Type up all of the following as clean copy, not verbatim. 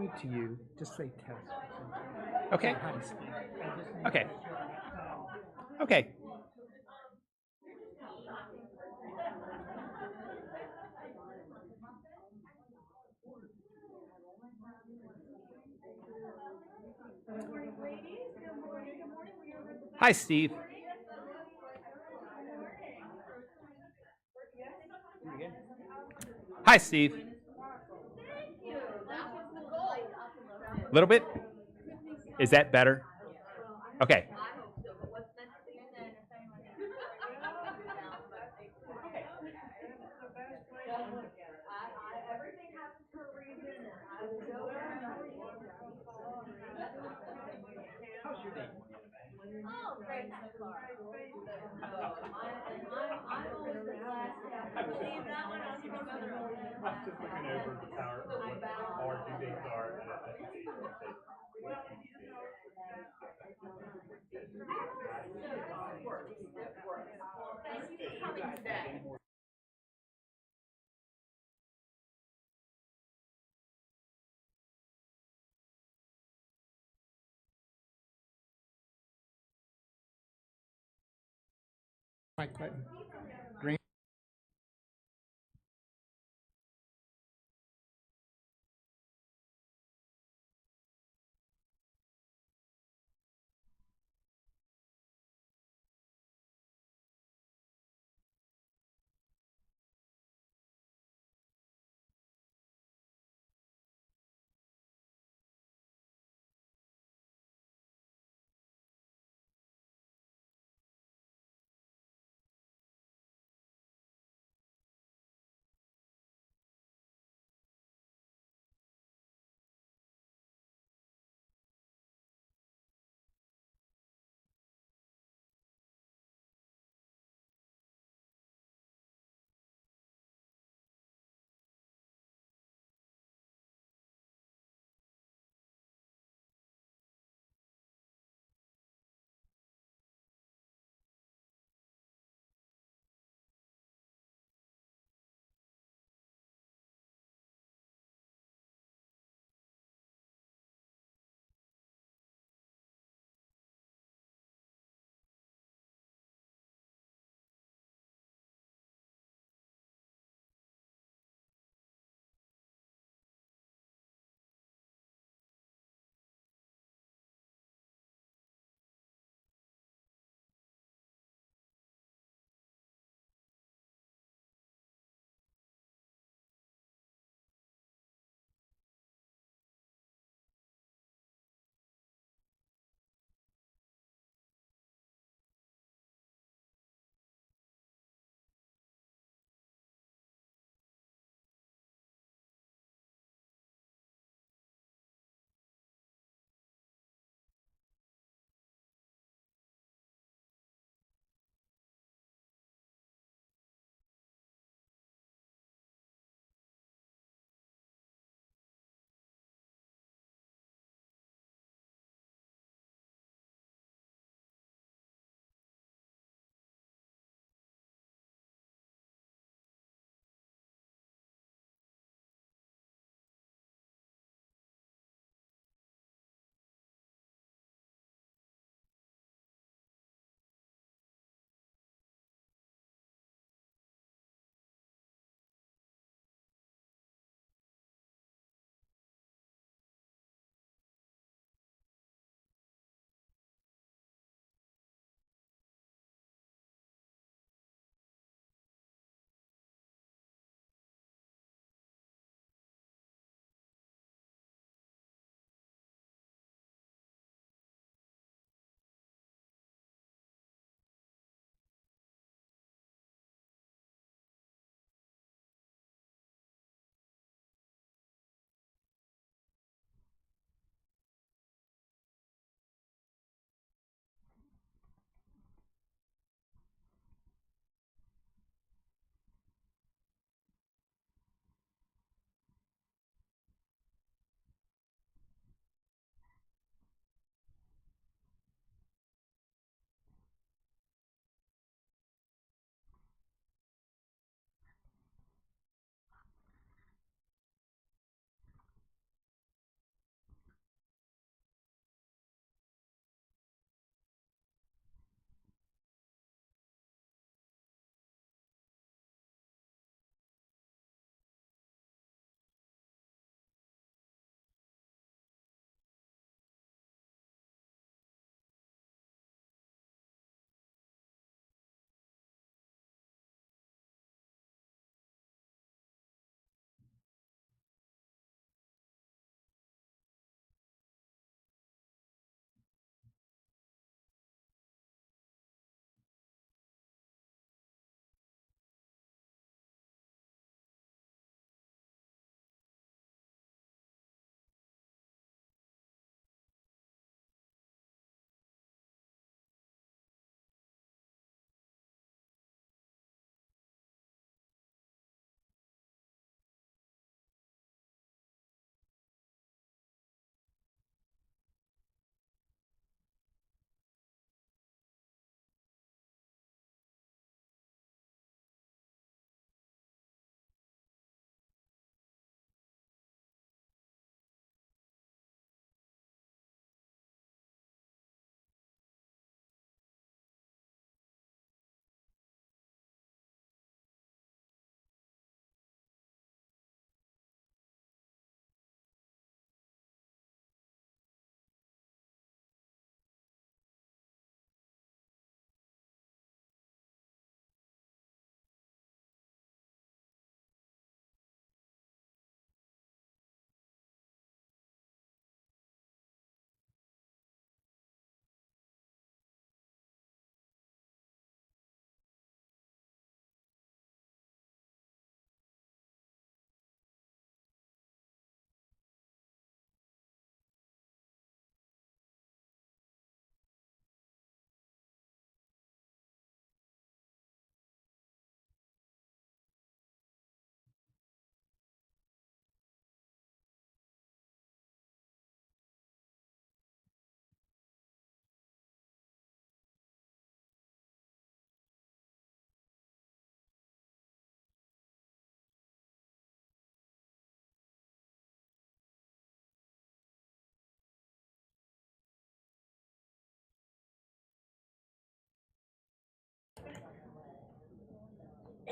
me to you, just say test. Okay. Hi, Steve. Okay. Okay. Hi, Steve. Hi, Steve. A little bit? Is that better? Okay. Mic button.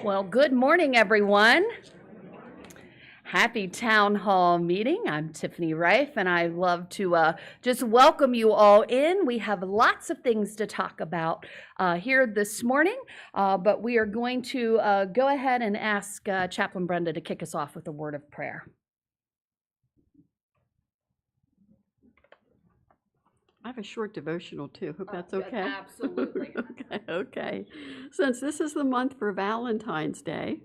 Well, good morning, everyone. Happy town hall meeting. I'm Tiffany Reif, and I love to just welcome you all in. We have lots of things to talk about here this morning, but we are going to go ahead and ask Chaplain Brenda to kick us off with a word of prayer. I have a short devotional too. Hope that's okay. Absolutely. Okay. Since this is the month for Valentine's Day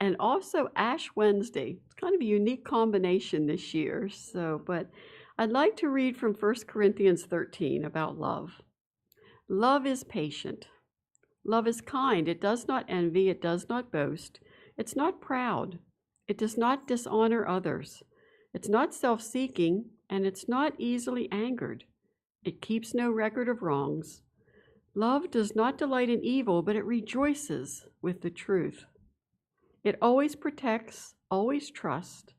and also Ash Wednesday, it's kind of a unique combination this year. But I'd like to read from 1 Corinthians 13 about love. Love is patient. Love is kind. It does not envy. It does not boast. It's not proud. It does not dishonor others. It's not self-seeking, and it's not easily angered. It keeps no record of wrongs. Love does not delight in evil, but it rejoices with the truth. It always protects, always trusts,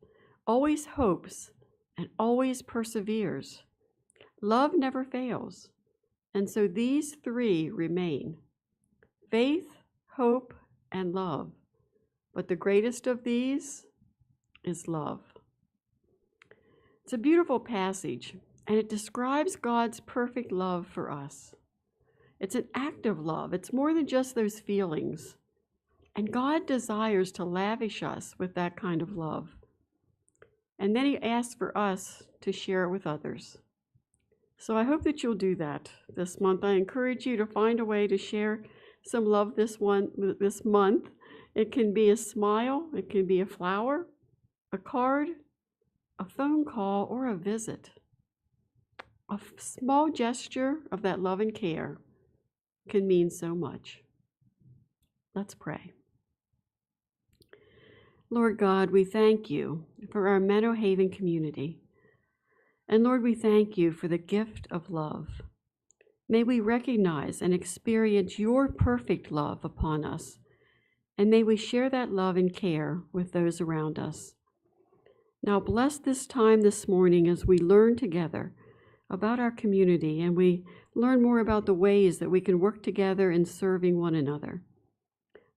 always hopes, and always perseveres. Love never fails. And so these three remain: faith, hope, and love. But the greatest of these is love. It's a beautiful passage, and it describes God's perfect love for us. It's an active love. It's more than just those feelings. And God desires to lavish us with that kind of love. And then he asks for us to share it with others. So I hope that you'll do that this month. I encourage you to find a way to share some love this month. It can be a smile, it can be a flower, a card, a phone call, or a visit. A small gesture of that love and care can mean so much. Let's pray. Lord God, we thank you for our Menno Haven community. And Lord, we thank you for the gift of love. May we recognize and experience your perfect love upon us. And may we share that love and care with those around us. Now bless this time this morning as we learn together about our community, and we learn more about the ways that we can work together in serving one another.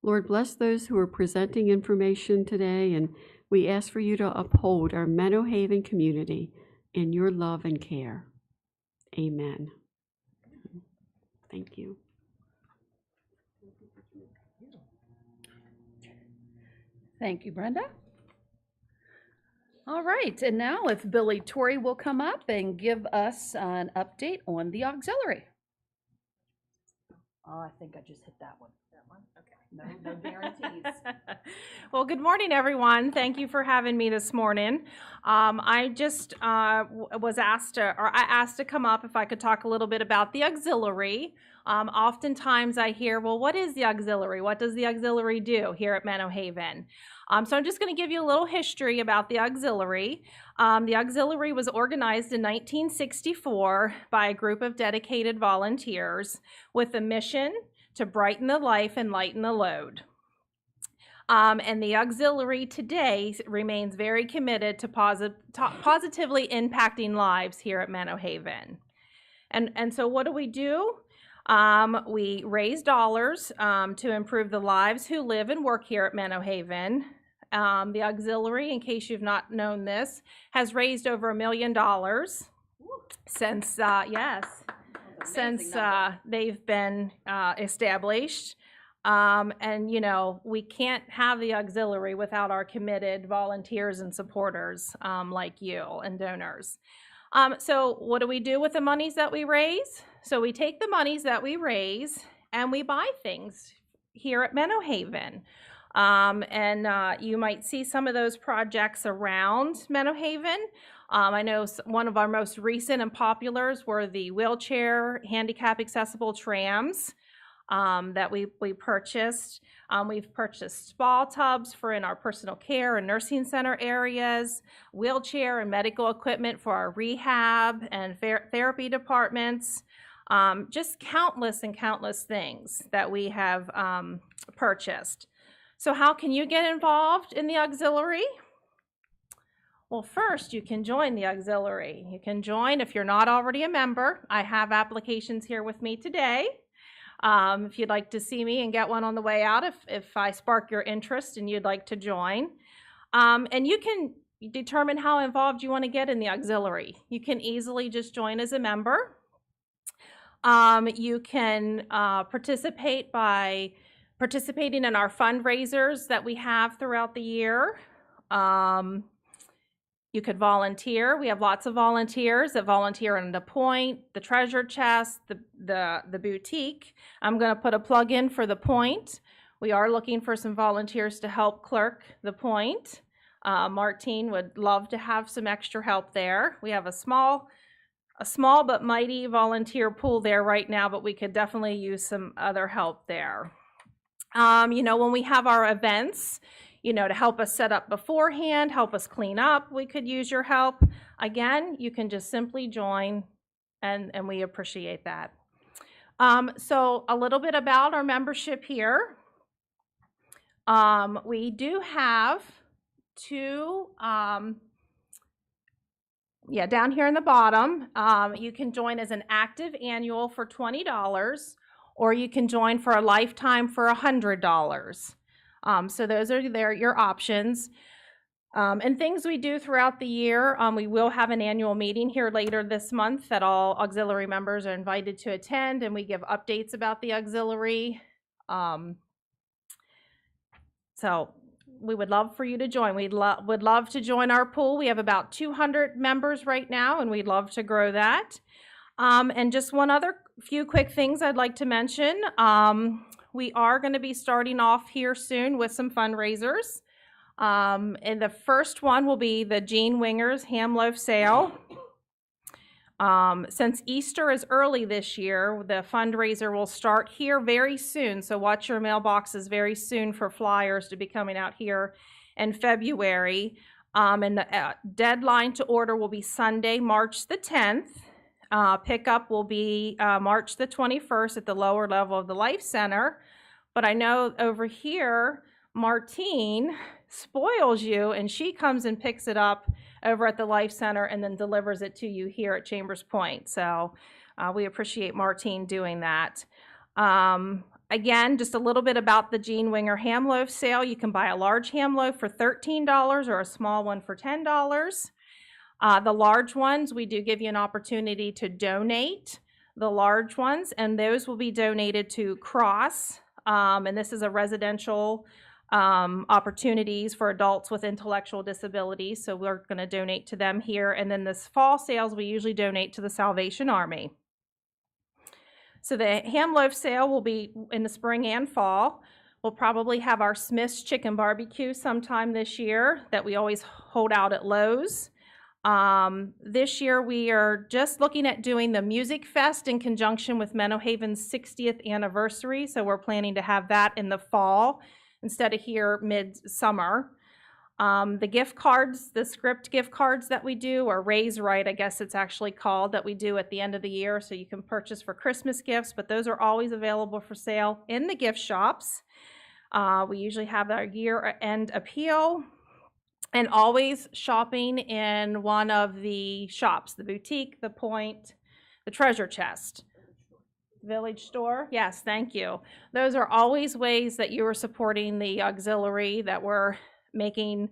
Lord, bless those who are presenting information today, and we ask for you to uphold our Menno Haven community in your love and care. Amen. Thank you. Thank you, Brenda. All right, and now if Billy Torrey will come up and give us an update on the auxiliary. Oh, I think I just hit that one. That one? Okay. No guarantees. Well, good morning, everyone. Thank you for having me this morning. I just was asked to come up if I could talk a little bit about the auxiliary. Oftentimes I hear, well, what is the auxiliary? What does the auxiliary do here at Menno Haven? So I'm just going to give you a little history about the auxiliary. The auxiliary was organized in 1964 by a group of dedicated volunteers with a mission to brighten the life and lighten the load. And the auxiliary today remains very committed to positively impacting lives here at Menno Haven. And so what do? We raise dollars to improve the lives who live and work here at Menno Haven. The auxiliary, in case you've not known this, has raised over $1 million since they've been established. And you know, we can't have the auxiliary without our committed volunteers and supporters like you and donors. So what do we do with the monies that we raise? So we take the monies that we raise and we buy things here at Menno Haven. You might see some of those projects around Menno Haven. I know one of our most recent and populars were the wheelchair handicap accessible trams that we purchased. We've purchased spa tubs for in our personal care and nursing center areas, wheelchair and medical equipment for our rehab and therapy departments. Just countless and countless things that we have purchased. So how can you get involved in the auxiliary? Well, first, you can join the auxiliary. You can join if you're not already a member. I have applications here with me today. if you'd like to see me and get one on the way out, if I spark your interest and you'd like to join. And you can determine how involved you want to get in the auxiliary. You can easily just join as a member. You can participate by participating in our fundraisers that we have throughout the year. You could volunteer. We have lots of volunteers that volunteer in the Point, the Treasure Chest, the boutique. I'm going to put a plug in for the Point. We are looking for some volunteers to help clerk the Point. Martine would love to have some extra help there. We have a small but mighty volunteer pool there right now, but we could definitely use some other help there. When we have our events, to help us set up beforehand, help us clean up, we could use your help. Again, you can just simply join, and we appreciate that. So a little bit about our membership here. We do have two, down here in the bottom, you can join as an active annual for $20, or you can join for a lifetime for $100. So those are your options. And things we do throughout the year, we will have an annual meeting here later this month that all auxiliary members are invited to attend, and we give updates about the auxiliary. So we would love for you to join. Would love to join our pool. We have about 200 members right now, and we'd love to grow that. And just one other few quick things I'd like to mention. We are going to be starting off here soon with some fundraisers. And the first one will be the Gene Wingers Ham Loaf Sale. Since Easter is early this year, the fundraiser will start here very soon. So watch your mailboxes very soon for flyers to be coming out here in February. And the deadline to order will be Sunday, March the 10th. Pickup will be March the 21st at the lower level of the Life Center. But I know over here, Martine spoils you, and she comes and picks it up over at the Life Center and then delivers it to you here at Chambers Point. So we appreciate Martine doing that. Again, just a little bit about the Gene Winger Ham Loaf Sale. You can buy a large ham loaf for $13 or a small one for $10. The large ones, we do give you an opportunity to donate the large ones, and those will be donated to Cross. And this is a residential opportunities for adults with intellectual disabilities. So we're going to donate to them here. And then this fall sales, we usually donate to the Salvation Army. So the ham loaf sale will be in the spring and fall. We'll probably have our Smith's Chicken Barbecue sometime this year that we always hold out at Lowe's. This year we are just looking at doing the Music Fest in conjunction with Menno Haven's 60th anniversary. So we're planning to have that in the fall instead of here mid-summer. The gift cards, the script gift cards that we do, or Raise Right, I guess it's actually called, that we do at the end of the year, so you can purchase for Christmas gifts, but those are always available for sale in the gift shops. We usually have our year-end appeal, and always shopping in one of the shops, the boutique, the Point, the Treasure Chest. Village store? Yes, thank you. Those are always ways that you are supporting the auxiliary, that we're making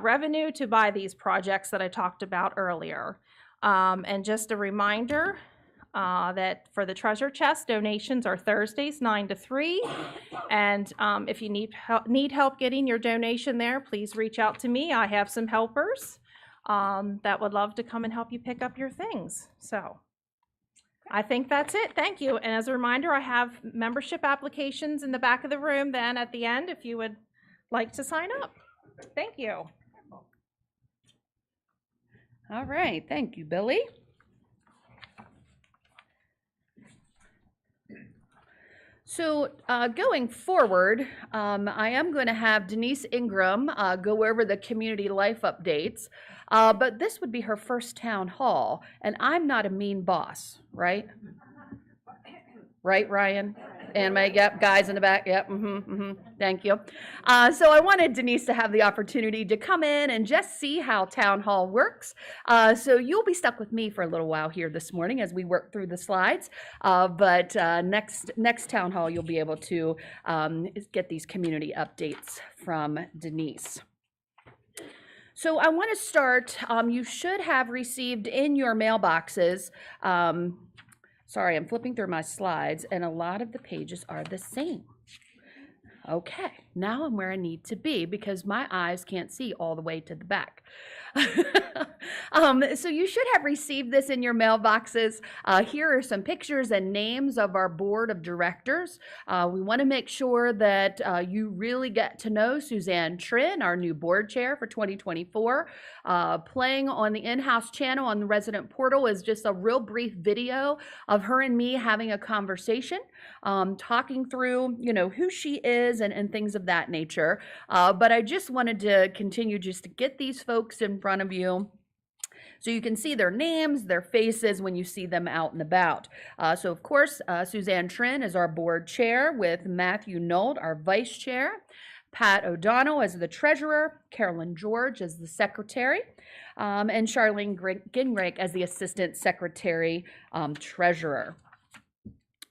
revenue to buy these projects that I talked about earlier. And just a reminder that for the Treasure Chest, donations are Thursdays 9 to 3. And if you need help getting your donation there, please reach out to me. I have some helpers that would love to come and help you pick up your things. So I think that's it. Thank you. And as a reminder, I have membership applications in the back of the room then at the end if you would like to sign up. Thank you. All right, thank you, Billy. So going forward, I am going to have Denise Ingram go over the community life updates, but this would be her first town hall, and I'm not a mean boss, right? Right, Ryan? And my, yep, guys in the back, yep, thank you. So I wanted Denise to have the opportunity to come in and just see how town hall works. So you'll be stuck with me for a little while here this morning as we work through the slides. But next town hall, you'll be able to get these community updates from Denise. So I want to start, you should have received in your mailboxes, sorry, I'm flipping through my slides, and a lot of the pages are the same. Okay, now I'm where I need to be because my eyes can't see all the way to the back. So you should have received this in your mailboxes. Here are some pictures and names of our board of directors. We want to make sure that you really get to know Suzanne Trin, our new board chair for 2024. Playing on the in-house channel on the resident portal is just a real brief video of her and me having a conversation, talking through, who she is and things of that nature. But I just wanted to continue just to get these folks in front of you so you can see their names, their faces when you see them out and about. So of course, Suzanne Trin is our board chair with Matthew Nold, our vice chair, Pat O'Donnell as the treasurer, Carolyn George as the secretary, and Charlene Gingrich as the assistant secretary treasurer.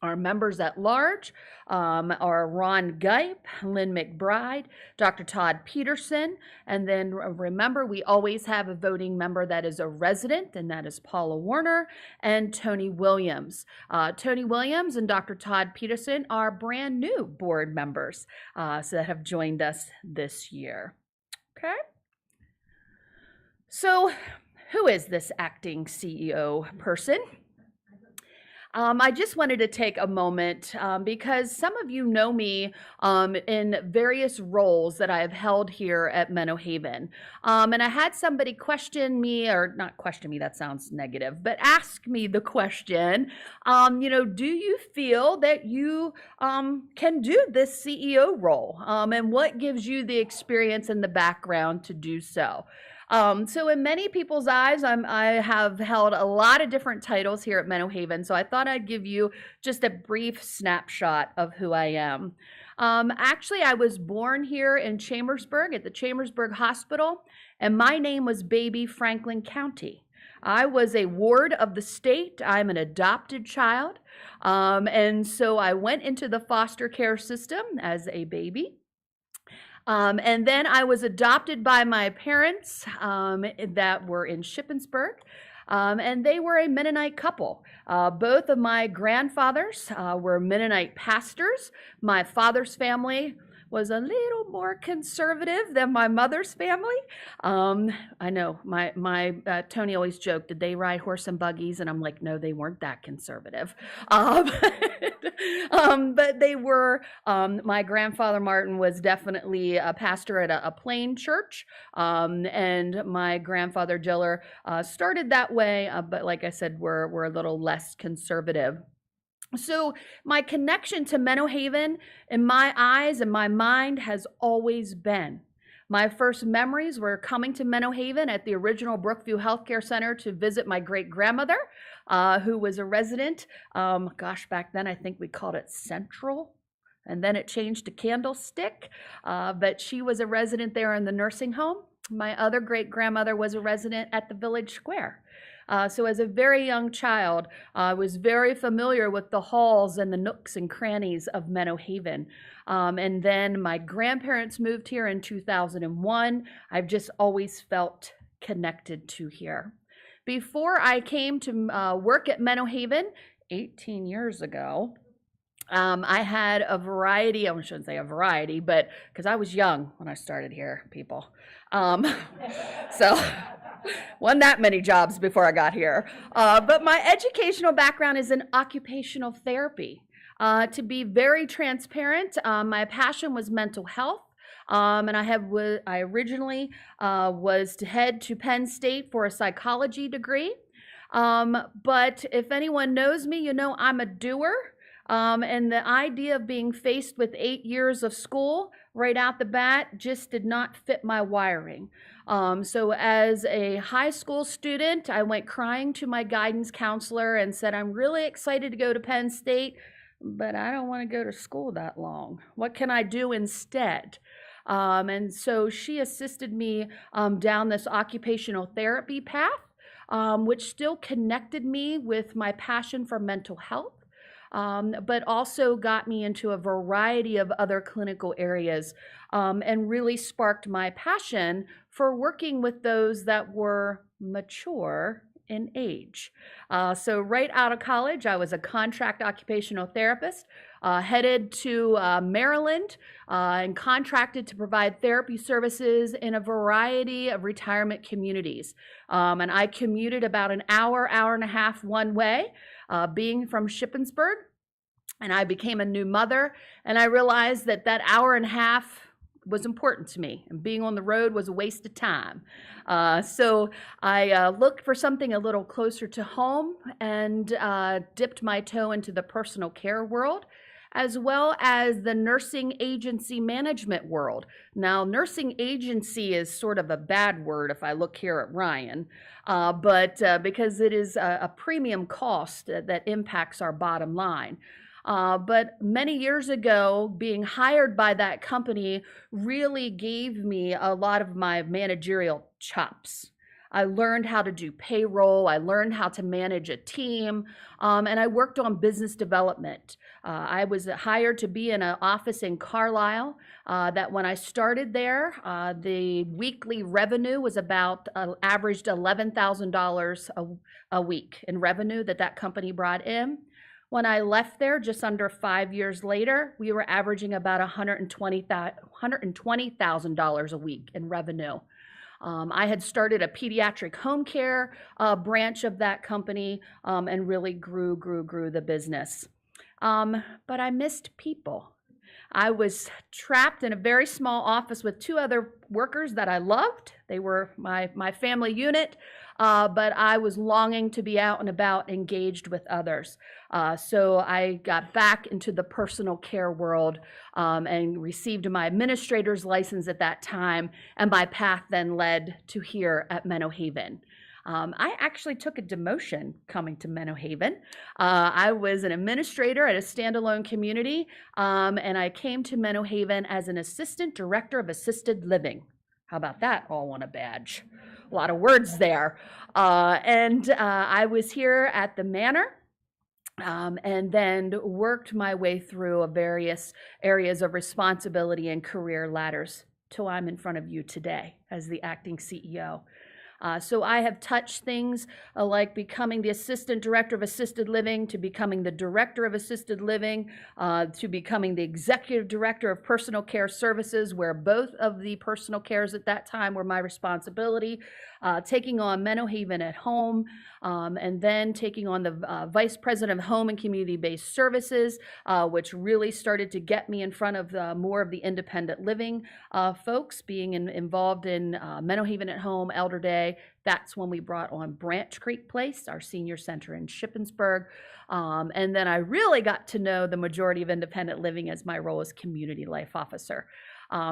Our members at large are Ron Gipe, Lynn McBride, Dr. Todd Peterson, and then remember we always have a voting member that is a resident, and that is Paula Warner and Tony Williams. Tony Williams and Dr. Todd Peterson are brand new board members that have joined us this year. Okay. So who is this acting CEO person? I just wanted to take a moment because some of you know me in various roles that I have held here at Menno Haven. And I had somebody question me, or not question me, that sounds negative, but ask me the question, do you feel that you can do this CEO role? And what gives you the experience and the background to do so? So in many people's eyes, I have held a lot of different titles here at Menno Haven, so I thought I'd give you just a brief snapshot of who I am. Actually, I was born here in Chambersburg at the Chambersburg Hospital, and my name was Baby Franklin County. I was a ward of the state. I'm an adopted child, and so I went into the foster care system as a baby. And then I was adopted by my parents that were in Shippensburg, and they were a Mennonite couple. Both of my grandfathers were Mennonite pastors. My father's family was a little more conservative than my mother's family. I know my Tony always joked, did they ride horse and buggies? And I'm like, no, they weren't that conservative. But they were, my grandfather Martin was definitely a pastor at a plain church. And my grandfather Diller started that way, but like I said, we're a little less conservative. So my connection to Menno Haven in my eyes and my mind has always been. My first memories were coming to Menno Haven at the original Brookview Healthcare Center to visit my great-grandmother, who was a resident. Back then I think we called it Central, and then it changed to Candlestick, but she was a resident there in the nursing home. My other great-grandmother was a resident at the Village Square. So as a very young child, I was very familiar with the halls and the nooks and crannies of Menno Haven. And then my grandparents moved here in 2001. I've just always felt connected to here. Before I came to work at Menno Haven 18 years ago, I had a variety, I shouldn't say a variety, but because I was young when I started here, people. So wasn't that many jobs before I got here. But my educational background is in occupational therapy. To be very transparent, my passion was mental health. And I originally was to head to Penn State for a psychology degree. But if anyone knows me, you know I'm a doer. And the idea of being faced with 8 years of school right out the bat just did not fit my wiring. So as a high school student, I went crying to my guidance counselor and said, I'm really excited to go to Penn State. but I don't want to go to school that long. What can I do instead? And so she assisted me down this occupational therapy path, which still connected me with my passion for mental health, but also got me into a variety of other clinical areas, and really sparked my passion for working with those that were mature in age. So right out of college, I was a contract occupational therapist, headed to Maryland, and contracted to provide therapy services in a variety of retirement communities. And I commuted about an hour, hour and a half one way, being from Shippensburg. And I became a new mother, and I realized that that hour and a half was important to me, and being on the road was a waste of time. So I looked for something a little closer to home, and dipped my toe into the personal care world, as well as the nursing agency management world. Now, nursing agency is sort of a bad word if I look here at Ryan, but because it is a premium cost that impacts our bottom line. But many years ago, being hired by that company really gave me a lot of my managerial chops. I learned how to do payroll, I learned how to manage a team, and I worked on business development. I was hired to be in an office in Carlisle, that when I started there, the weekly revenue was about, averaged $11,000 a week in revenue that company brought in. When I left there, just under 5 years later, we were averaging about $120,000 a week in revenue. I had started a pediatric home care branch of that company, and really grew the business. But I missed people. I was trapped in a very small office with two other workers that I loved. They were my family unit, but I was longing to be out and about, engaged with others. So I got back into the personal care world, and received my administrator's license at that time, and my path then led to here at Menno Haven. I actually took a demotion coming to Menno Haven. I was an administrator at a standalone community, and I came to Menno Haven as an assistant director of assisted living. How about that, all on a badge? A lot of words there. And I was here at the Manor, and then worked my way through various areas of responsibility and career ladders till I'm in front of you today as the acting CEO. So I have touched things like becoming the assistant director of assisted living, to becoming the director of assisted living, to becoming the executive director of personal care services, where both of the personal cares at that time were my responsibility, taking on Menno Haven at Home, and then taking on the vice president of home and community-based services, which really started to get me in front of more of the independent living folks, being involved in Menno Haven at Home, Elder Day. That's when we brought on Branch Creek Place, our senior center in Shippensburg. And then I really got to know the majority of independent living as my role as community life officer.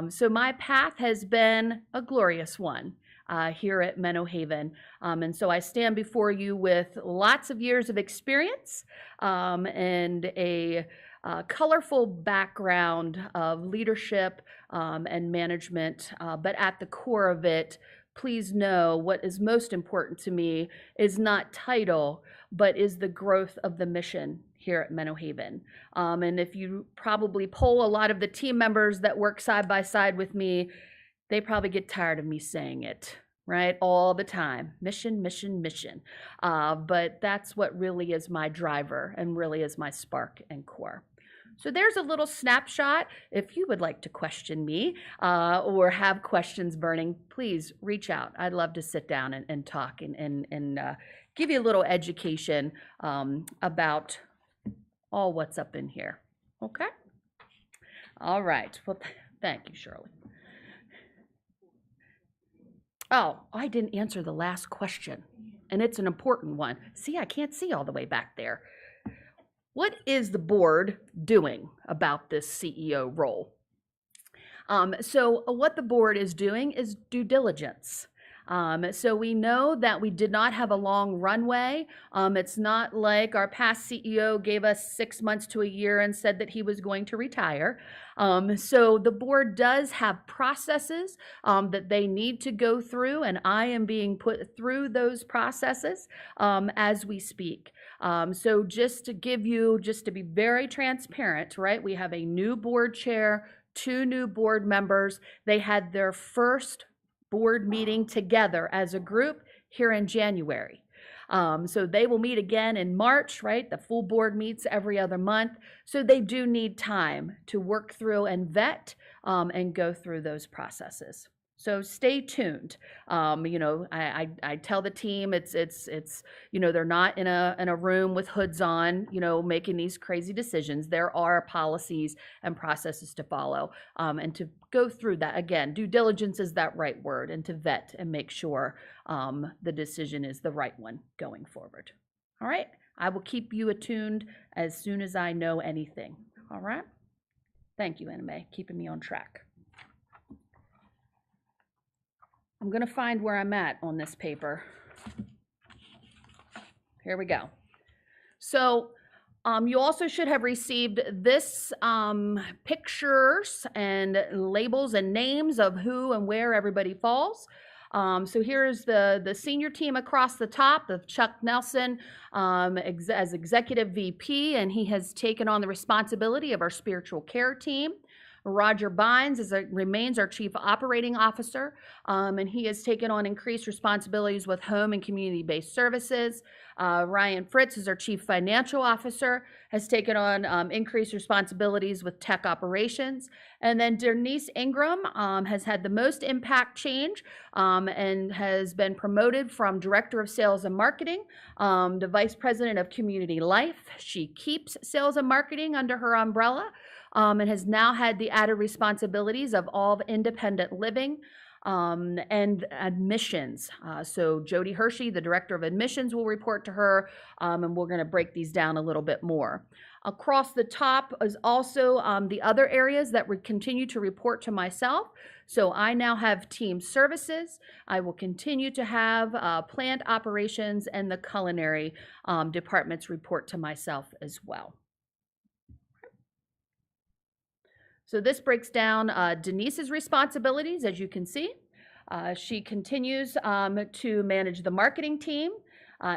So my path has been a glorious one here at Menno Haven. And so I stand before you with lots of years of experience, and a colorful background of leadership and management, but at the core of it, please know what is most important to me is not title, but is the growth of the mission here at Menno Haven. And if you probably poll a lot of the team members that work side by side with me, they probably get tired of me saying it, right? All the time. Mission, mission, mission. But that's what really is my driver and really is my spark and core. So there's a little snapshot. If you would like to question me or have questions burning, please reach out. I'd love to sit down and talk and give you a little education about all what's up in here. Okay? All right. Well, thank you, Shirley. Oh, I didn't answer the last question, and it's an important one. See, I can't see all the way back there. What is the board doing about this CEO role? So what the board is doing is due diligence. So we know that we did not have a long runway. It's not like our past CEO gave us 6 months to a year and said that he was going to retire. So the board does have processes that they need to go through, and I am being put through those processes as we speak. So just to give you, just to be very transparent, right? We have a new board chair, 2 new board members. They had their first board meeting together as a group here in January. So they will meet again in March, right? The full board meets every other month. So they do need time to work through and vet and go through those processes. So stay tuned. I tell the team it's they're not in a room with hoods on, making these crazy decisions. There are policies and processes to follow, and to go through that. Again, due diligence is that right word, and to vet and make sure the decision is the right one going forward. All right, I will keep you attuned as soon as I know anything. All right, thank you, Anna Mae, keeping me on track. I'm going to find where I'm at on this paper. Here we go. So you also should have received this pictures and labels and names of who and where everybody falls. So here's the senior team across the top of Chuck Nelson as Executive VP, and he has taken on the responsibility of our spiritual care team. Roger Bynes remains our Chief Operating Officer, and he has taken on increased responsibilities with home and community-based services. Ryan Fritz is our Chief Financial Officer, has taken on increased responsibilities with tech operations. And then Denise Ingram has had the most impact change and has been promoted from Director of Sales and Marketing to Vice President of Community Life. She keeps sales and marketing under her umbrella, and has now had the added responsibilities of all of independent living and admissions. So Jody Hershey, the Director of Admissions, will report to her, and we're going to break these down a little bit more. Across the top is also the other areas that would continue to report to myself. So I now have team services. I will continue to have plant operations, and the culinary departments report to myself as well. So this breaks down Denise's responsibilities, as you can see. She continues to manage the marketing team.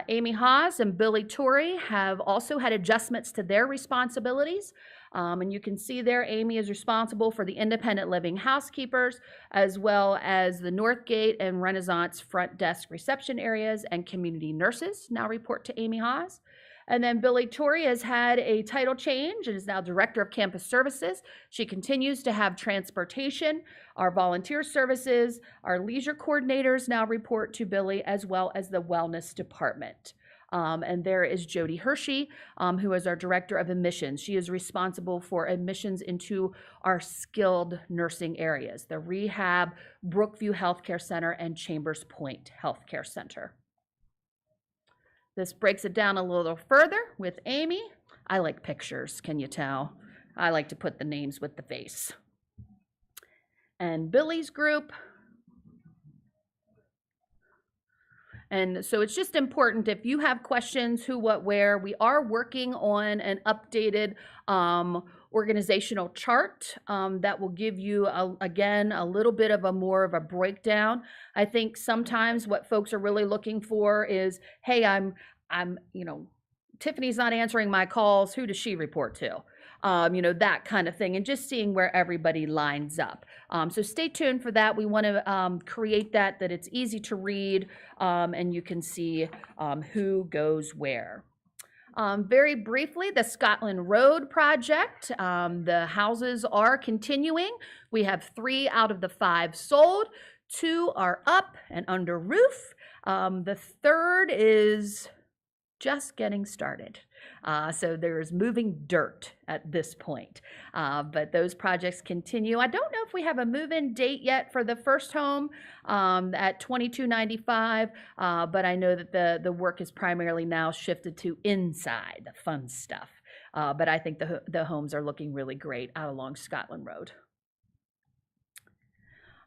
Amy Haas and Billy Torrey have also had adjustments to their responsibilities. And you can see there, Amy is responsible for the independent living housekeepers, as well as the Northgate and Renaissance front desk reception areas, and community nurses now report to Amy Haas. And then Billy Torrey has had a title change and is now Director of Campus Services. She continues to have transportation, our volunteer services, our leisure coordinators now report to Billy, as well as the wellness department. And there is Jody Hershey, who is our Director of Admissions. She is responsible for admissions into our skilled nursing areas, the Rehab, Brookview Healthcare Center, and Chambers Point Healthcare Center. This breaks it down a little further with Amy. I like pictures, can you tell? I like to put the names with the face. And Billy's group. And so it's just important, if you have questions, who, what, where, we are working on an updated organizational chart that will give you, again, a little bit of more of a breakdown. I think sometimes what folks are really looking for is, hey, Tiffany's not answering my calls, who does she report to? That kind of thing, and just seeing where everybody lines up. So stay tuned for that. We want to create that it's easy to read, and you can see who goes where. Very briefly, the Scotland Road project. The houses are continuing. We have 3 out of the 5 sold. 2 are up and under roof. The 3rd is just getting started. So there's moving dirt at this point. But those projects continue. I don't know if we have a move-in date yet for the first home at 2295, but I know that the work is primarily now shifted to inside, the fun stuff. But I think the homes are looking really great out along Scotland Road.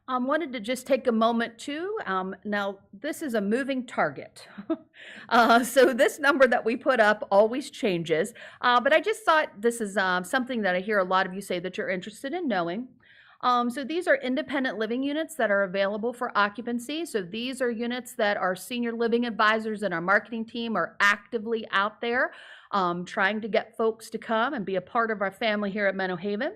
Wanted to just take a moment too. Now, this is a moving target. So this number that we put up always changes. But I just thought this is something that I hear a lot of you say that you're interested in knowing. So these are independent living units that are available for occupancy. So these are units that our senior living advisors and our marketing team are actively out there trying to get folks to come and be a part of our family here at Menno Haven.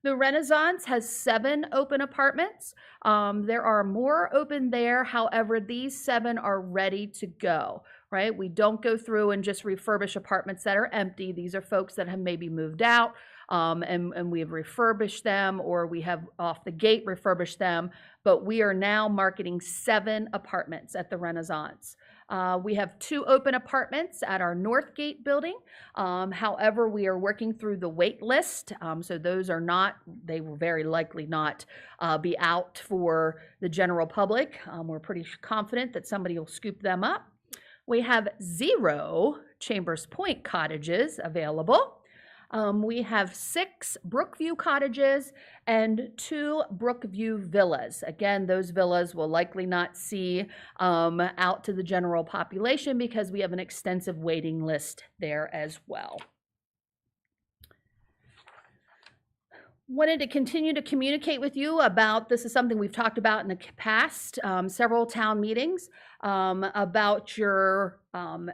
The Renaissance has 7 open apartments. There are more open there. However, these 7 are ready to go, right? We don't go through and just refurbish apartments that are empty. These are folks that have maybe moved out and we have refurbished them, or we have off the gate refurbished them. But we are now marketing 7 apartments at the Renaissance. We have 2 open apartments at our Northgate building. However, we are working through the wait list. So those are not, they will very likely not be out for the general public. We're pretty confident that somebody will scoop them up. We have 0 Chambers Point cottages available. We have 6 Brookview cottages and 2 Brookview villas. Again, those villas will likely not see out to the general population because we have an extensive waiting list there as well. Wanted to continue to communicate with you about, this is something we've talked about in the past, several town meetings, about your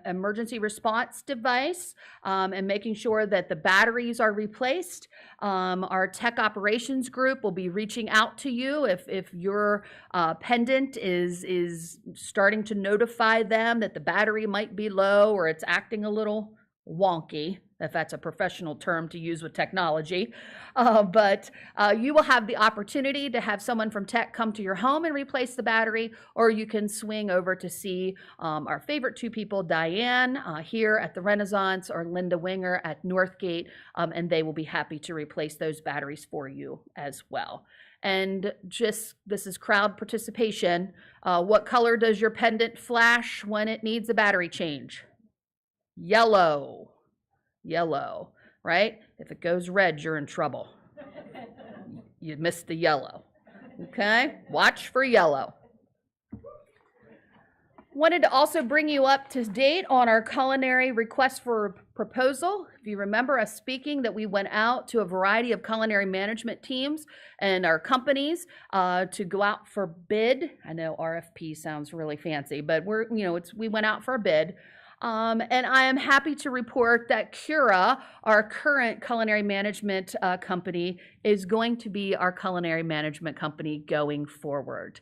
emergency response device and making sure that the batteries are replaced. Our tech operations group will be reaching out to you if your pendant is starting to notify them that the battery might be low or it's acting a little wonky, if that's a professional term to use with technology. But you will have the opportunity to have someone from tech come to your home and replace the battery, or you can swing over to see our favorite 2 people, Diane here at the Renaissance or Linda Winger at Northgate, and they will be happy to replace those batteries for you as well. And just, this is crowd participation. What color does your pendant flash when it needs a battery change? Yellow. Yellow, right? If it goes red, you're in trouble. You missed the yellow. Okay? Watch for yellow. Wanted to also bring you up to date on our culinary request for proposal. If you remember us speaking that we went out to a variety of culinary management teams and our companies to go out for bid. I know RFP sounds really fancy, but we went out for a bid. And I am happy to report that Cura, our current culinary management company, is going to be our culinary management company going forward.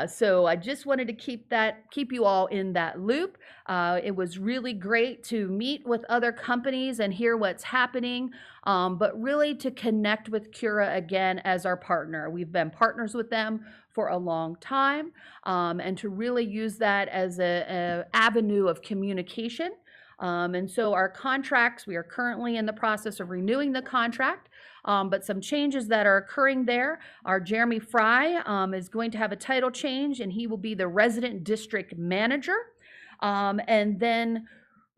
So I just wanted to keep you all in that loop. It was really great to meet with other companies and hear what's happening, but really to connect with Cura again as our partner. We've been partners with them for a long time, and to really use that as an avenue of communication. And so our contracts, we are currently in the process of renewing the contract, but some changes that are occurring there. Our Jeremy Fry is going to have a title change, and he will be the resident district manager. And then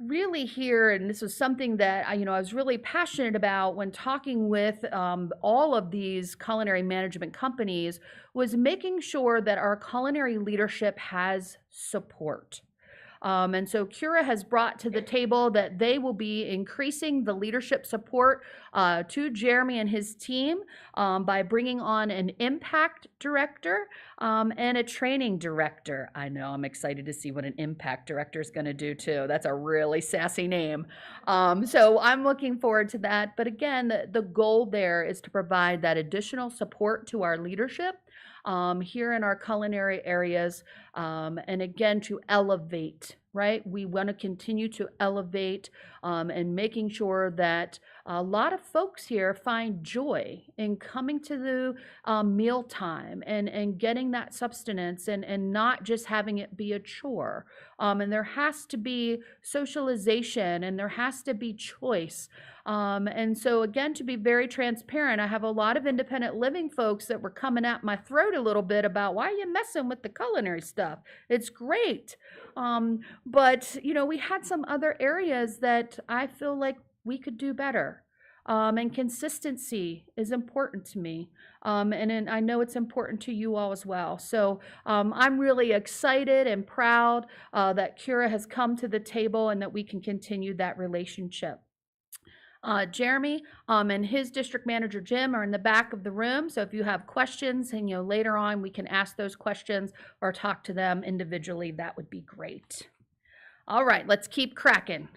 really here, and this was something that I was really passionate about when talking with all of these culinary management companies, was making sure that our culinary leadership has support. And so Cura has brought to the table that they will be increasing the leadership support to Jeremy and his team by bringing on an impact director and a training director. I know, I'm excited to see what an impact director is going to do too. That's a really sassy name. So I'm looking forward to that. But again, the goal there is to provide that additional support to our leadership here in our culinary areas, and again, to elevate, right? We want to continue to elevate and making sure that a lot of folks here find joy in coming to the mealtime and getting that substance and not just having it be a chore. And there has to be socialization and there has to be choice. And so again, to be very transparent, I have a lot of independent living folks that were coming at my throat a little bit about, why are you messing with the culinary stuff? It's great. But we had some other areas that I feel like we could do better. And consistency is important to me. And I know it's important to you all as well. So I'm really excited and proud that Kira has come to the table and that we can continue that relationship. Jeremy and his district manager Jim are in the back of the room. So if you have questions and later on we can ask those questions or talk to them individually, that would be great. All right, let's keep cracking.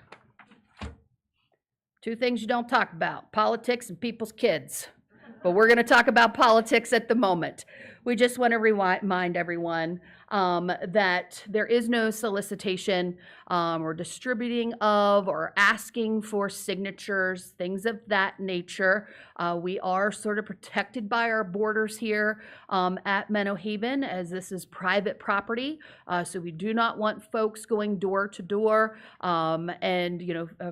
Two things you don't talk about: politics and people's kids. But we're going to talk about politics at the moment. We just want to remind everyone that there is no solicitation or distributing of or asking for signatures, things of that nature. We are sort of protected by our borders here at Menno Haven, as this is private property. So we do not want folks going door to door. And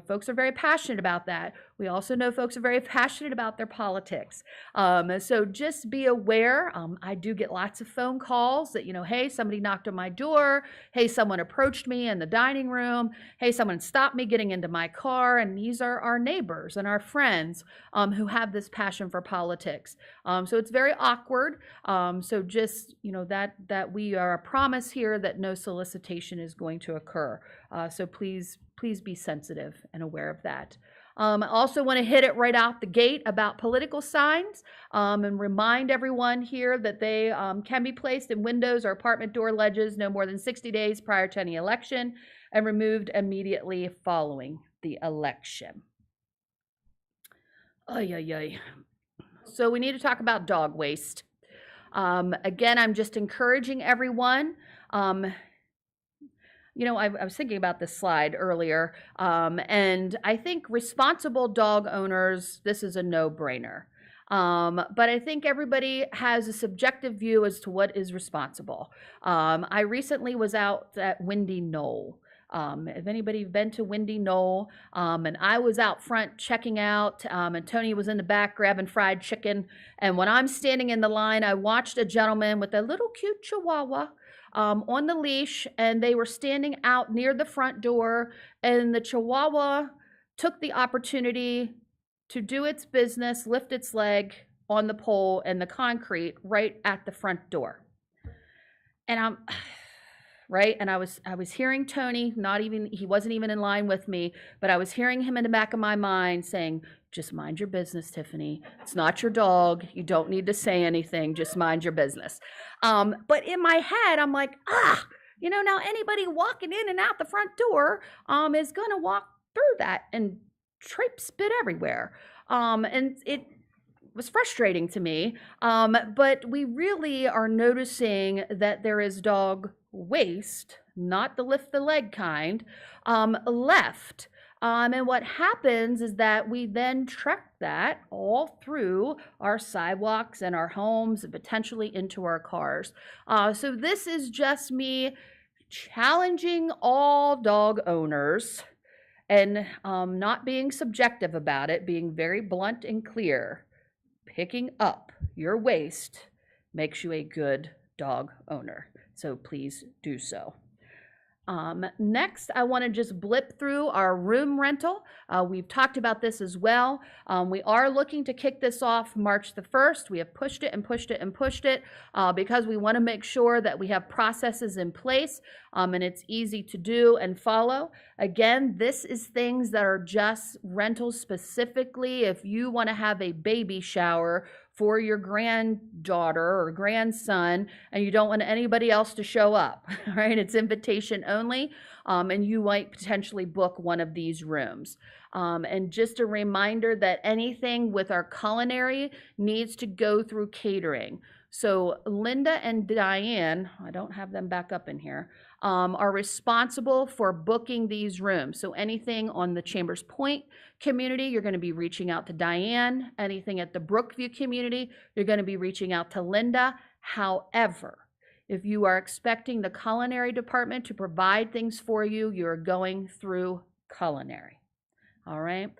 folks are very passionate about that. We also know folks are very passionate about their politics. So just be aware. I do get lots of phone calls that, hey, somebody knocked on my door. Hey, someone approached me in the dining room. Hey, someone stopped me getting into my car. And these are our neighbors and our friends who have this passion for politics. So it's very awkward. So just, that we are a promise here that no solicitation is going to occur. So please be sensitive and aware of that. I also want to hit it right out the gate about political signs and remind everyone here that they can be placed in windows or apartment door ledges no more than 60 days prior to any election and removed immediately following the election. So we need to talk about dog waste. Again, I'm just encouraging everyone. I was thinking about this slide earlier, and I think responsible dog owners, this is a no-brainer. But I think everybody has a subjective view as to what is responsible. I recently was out at Windy Knoll. If anybody been to Windy Knoll, and I was out front checking out, and Tony was in the back grabbing fried chicken. And when I'm standing in the line, I watched a gentleman with a little cute chihuahua on the leash, and they were standing out near the front door, and the chihuahua took the opportunity to do its business, lift its leg on the pole and the concrete right at the front door. And I was hearing Tony, he wasn't even in line with me, but I was hearing him in the back of my mind saying, just mind your business, Tiffany. It's not your dog. You don't need to say anything. Just mind your business. But in my head, I'm like, now anybody walking in and out the front door is going to walk through that and spit everywhere. And it was frustrating to me. But we really are noticing that there is dog waste, not the lift the leg kind, left. And what happens is that we then trek that all through our sidewalks and our homes and potentially into our cars. So this is just me challenging all dog owners and not being subjective about it, being very blunt and clear. Picking up your waste makes you a good dog owner. So please do so. Next, I want to just blip through our room rental. We've talked about this as well. We are looking to kick this off March the 1st. We have pushed it and pushed it and pushed it because we want to make sure that we have processes in place and it's easy to do and follow. Again, this is things that are just rentals specifically if you want to have a baby shower for your granddaughter or grandson and you don't want anybody else to show up, right? It's invitation only, and you might potentially book one of these rooms. And just a reminder that anything with our culinary needs to go through catering. So Linda and Diane, I don't have them back up in here, are responsible for booking these rooms. So anything on the Chambers Point community, you're going to be reaching out to Diane. Anything at the Brookview community, you're going to be reaching out to Linda. However, if you are expecting the culinary department to provide things for you, you're going through culinary. All right?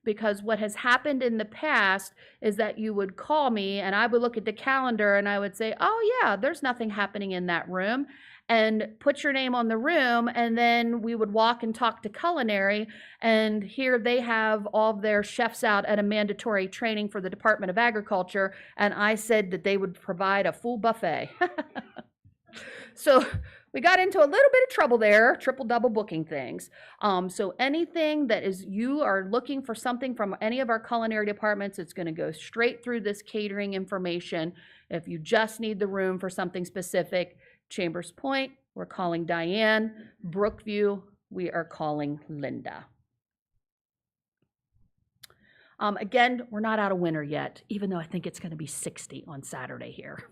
Because what has happened in the past is that you would call me and I would look at the calendar and I would say, oh yeah, there's nothing happening in that room. and put your name on the room, and then we would walk and talk to culinary, and here they have all of their chefs out at a mandatory training for the Department of Agriculture, and I said that they would provide a full buffet. So we got into a little bit of trouble there, triple double booking things. So anything that is, you are looking for something from any of our culinary departments, it's going to go straight through this catering information. If you just need the room for something specific, Chambers Point, we're calling Diane. Brookview, we are calling Linda. Again, we're not out of winter yet, even though I think it's going to be 60 on Saturday here.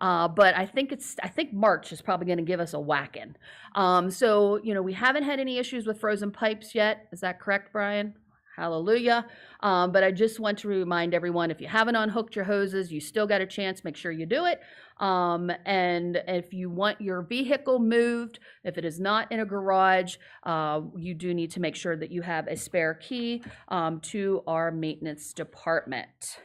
But I think March is probably going to give us a whacking. So, we haven't had any issues with frozen pipes yet. Is that correct, Brian? Hallelujah. But I just want to remind everyone, if you haven't unhooked your hoses, you still got a chance. Make sure you do it. And if you want your vehicle moved, if it is not in a garage, you do need to make sure that you have a spare key to our maintenance department.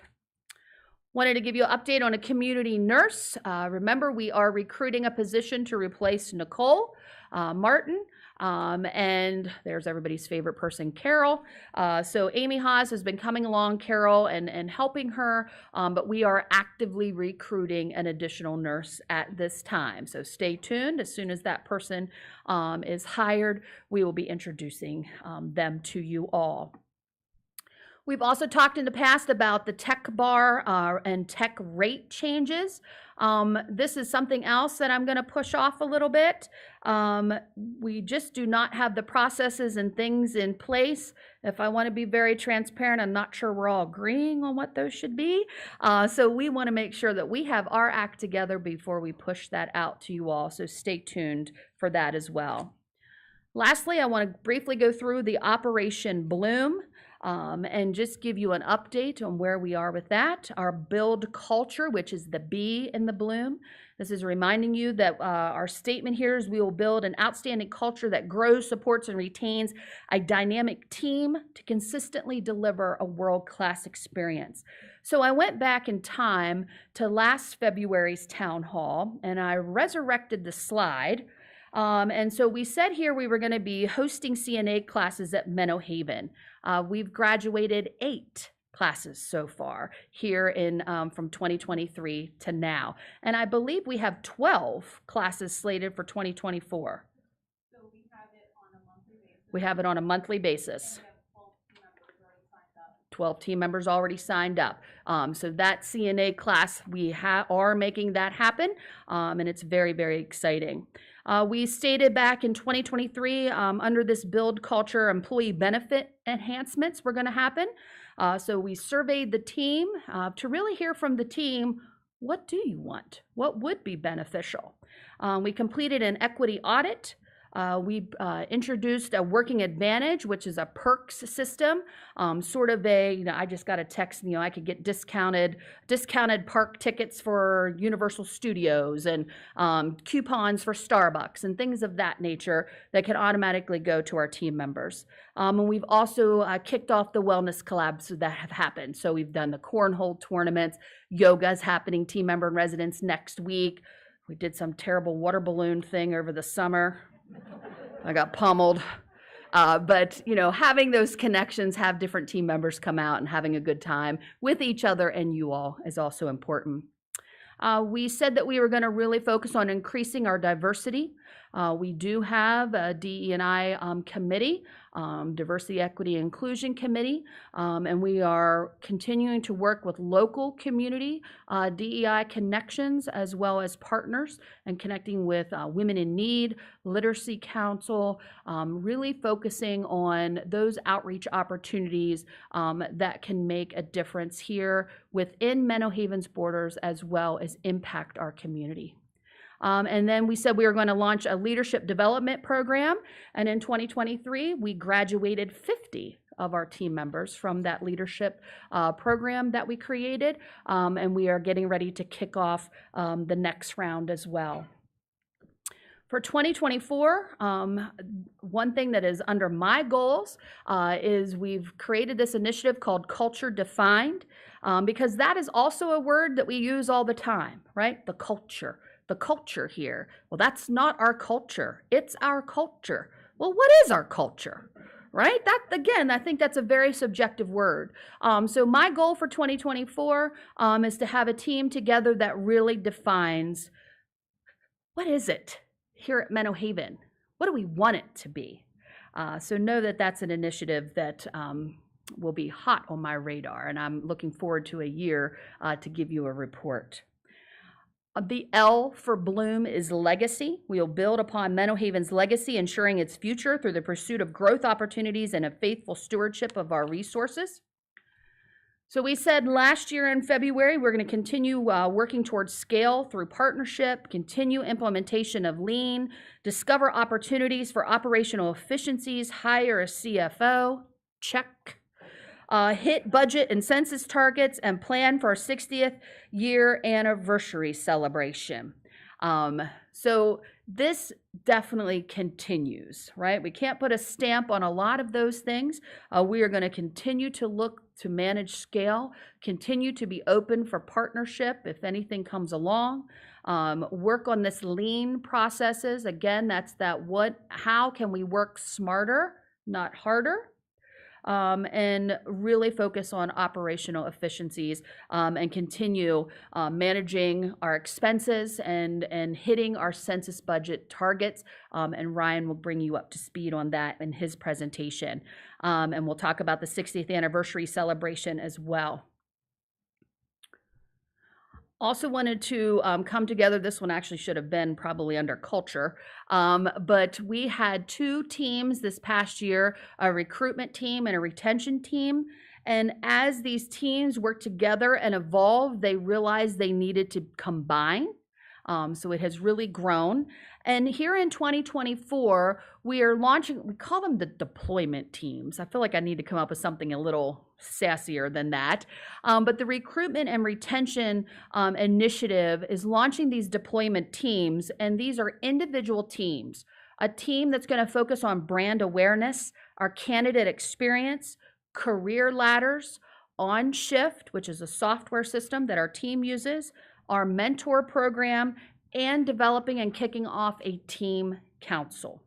Wanted to give you an update on a community nurse. Remember, we are recruiting a position to replace Nicole Martin. And there's everybody's favorite person, Carol. So Amy Haas has been coming along, Carol, and helping her, but we are actively recruiting an additional nurse at this time. So stay tuned. As soon as that person is hired, we will be introducing them to you all. We've also talked in the past about the tech bar and tech rate changes. This is something else that I'm going to push off a little bit. We just do not have the processes and things in place. If I want to be very transparent, I'm not sure we're all agreeing on what those should be. So we want to make sure that we have our act together before we push that out to you all. So stay tuned for that as well. Lastly, I want to briefly go through the Operation Bloom. And just give you an update on where we are with that. Our build culture, which is the B in the Bloom. This is reminding you that our statement here is we will build an outstanding culture that grows, supports, and retains a dynamic team to consistently deliver a world-class experience. So I went back in time to last February's town hall, and I resurrected the slide. And so we said here we were going to be hosting CNA classes at Menno Haven. We've graduated 8 classes so far here in from 2023 to now. And I believe we have 12 classes slated for 2024. So we have it on a monthly basis. We have it on a monthly basis. 12 team members already signed up. So that CNA class, we are making that happen, and it's very, very exciting. We stated back in 2023, under this build culture, employee benefit enhancements were going to happen. So we surveyed the team to really hear from the team, what do you want? What would be beneficial? We completed an equity audit. We introduced a working advantage, which is a perks system, sort of a, I just got a text, I could get discounted park tickets for Universal Studios and coupons for Starbucks and things of that nature that can automatically go to our team members. And we've also kicked off the wellness collabs that have happened. So we've done the cornhole tournaments, yoga's happening, team member in residence next week. We did some terrible water balloon thing over the summer. I got pummeled. But, having those connections, have different team members come out and having a good time with each other and you all is also important. We said that we were going to really focus on increasing our diversity. We do have a DE&I committee, Diversity, Equity, Inclusion Committee, and we are continuing to work with local community DEI connections as well as partners and connecting with Women in Need, Literacy Council, really focusing on those outreach opportunities that can make a difference here within Menno Haven's borders as well as impact our community. And then we said we were going to launch a leadership development program. And in 2023, we graduated 50 of our team members from that leadership program that we created. And we are getting ready to kick off the next round as well. For 2024, one thing that is under my goals is we've created this initiative called Culture Defined, because that is also a word that we use all the time, right? The culture. the culture here. Well, that's not our culture. It's our culture. Well, what is our culture? Right? That, again, I think that's a very subjective word. So my goal for 2024 is to have a team together that really defines, what is it here at Menno Haven? What do we want it to be? So know that that's an initiative that will be hot on my radar, and I'm looking forward to a year to give you a report. The L for Bloom is legacy. We will build upon Menno Haven's legacy, ensuring its future through the pursuit of growth opportunities and a faithful stewardship of our resources. So we said last year in February, we're going to continue working towards scale through partnership, continue implementation of lean, discover opportunities for operational efficiencies, hire a CFO, check. Hit budget and census targets, and plan for our 60th year anniversary celebration. So this definitely continues, right? We can't put a stamp on a lot of those things. We are going to continue to look to manage scale, continue to be open for partnership if anything comes along, work on this lean processes. Again, that's that how can we work smarter, not harder? And really focus on operational efficiencies and continue managing our expenses and hitting our census budget targets. And Ryan will bring you up to speed on that in his presentation. And we'll talk about the 60th anniversary celebration as well. Also wanted to come together. This one actually should have been probably under culture, but we had two teams this past year, a recruitment team and a retention team. And as these teams worked together and evolved, they realized they needed to combine. So it has really grown. And here in 2024, we are launching, we call them the deployment teams. I feel like I need to come up with something a little sassier than that. But the recruitment and retention initiative is launching these deployment teams, and these are individual teams. A team that's going to focus on brand awareness, our candidate experience, career ladders, On Shift, which is a software system that our team uses, our mentor program, and developing and kicking off a team council.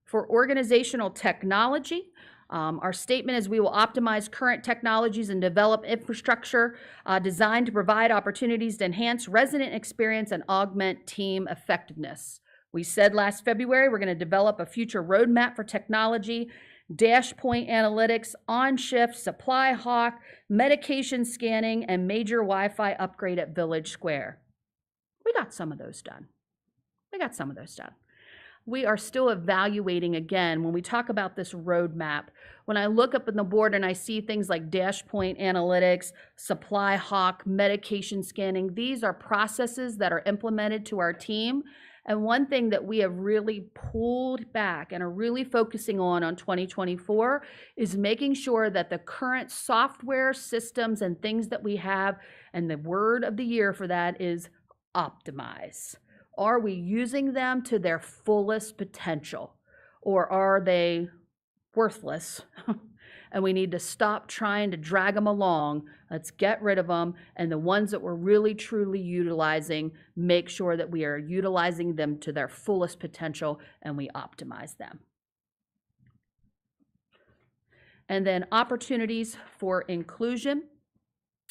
For organizational technology, our statement is we will optimize current technologies and develop infrastructure designed to provide opportunities to enhance resident experience and augment team effectiveness. We said last February we're going to develop a future roadmap for technology, dashpoint analytics, On Shift, Supply Hawk, medication scanning, and major Wi-Fi upgrade at Village Square. We got some of those done. We are still evaluating again when we talk about this roadmap. When I look up on the board and I see things like dashpoint analytics, Supply Hawk, medication scanning, these are processes that are implemented to our team. And one thing that we have really pulled back and are really focusing on 2024 is making sure that the current software systems and things that we have, and the word of the year for that is optimize. Are we using them to their fullest potential, or are they worthless? And we need to stop trying to drag them along. Let's get rid of them. And the ones that we're really, truly utilizing, make sure that we are utilizing them to their fullest potential and we optimize them. And then opportunities for inclusion.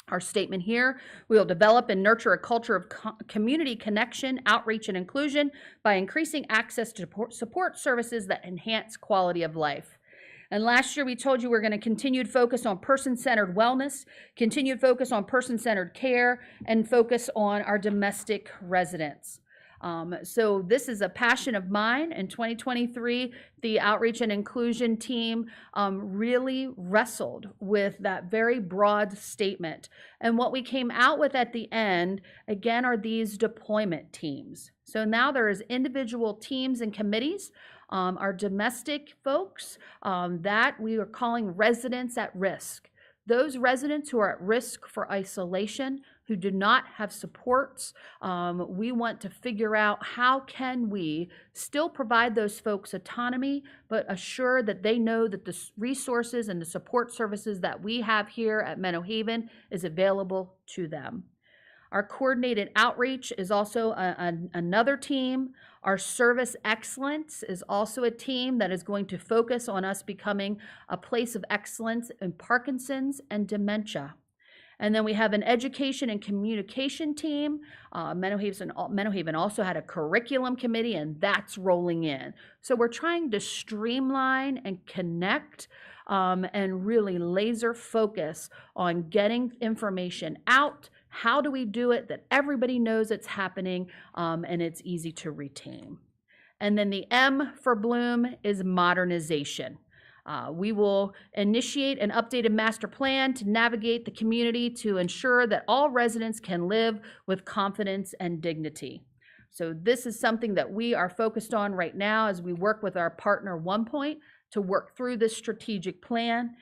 Our statement here, we will develop and nurture a culture of community connection, outreach, and inclusion by increasing access to support services that enhance quality of life. And last year we told you we're going to continued focus on person-centered wellness, continued focus on person-centered care, and focus on our domestic residents. So this is a passion of mine. In 2023, the Outreach and Inclusion team really wrestled with that very broad statement. And what we came out with at the end, again, are these deployment teams. So now there is individual teams and committees. Our domestic folks that we are calling residents at risk. Those residents who are at risk for isolation, who do not have supports, we want to figure out how can we still provide those folks autonomy, but assure that they know that the resources and the support services that we have here at Menno Haven is available to them. Our coordinated outreach is also another team. Our service excellence is also a team that is going to focus on us becoming a place of excellence in Parkinson's and dementia. And then we have an education and communication team. Menno Haven also had a curriculum committee, and that's rolling in. So we're trying to streamline and connect and really laser focus on getting information out. How do we do it that everybody knows it's happening and it's easy to retain? And then the M for Bloom is modernization. We will initiate an updated master plan to navigate the community to ensure that all residents can live with confidence and dignity. So this is something that we are focused on right now as we work with our partner OnePoint to work through this strategic plan.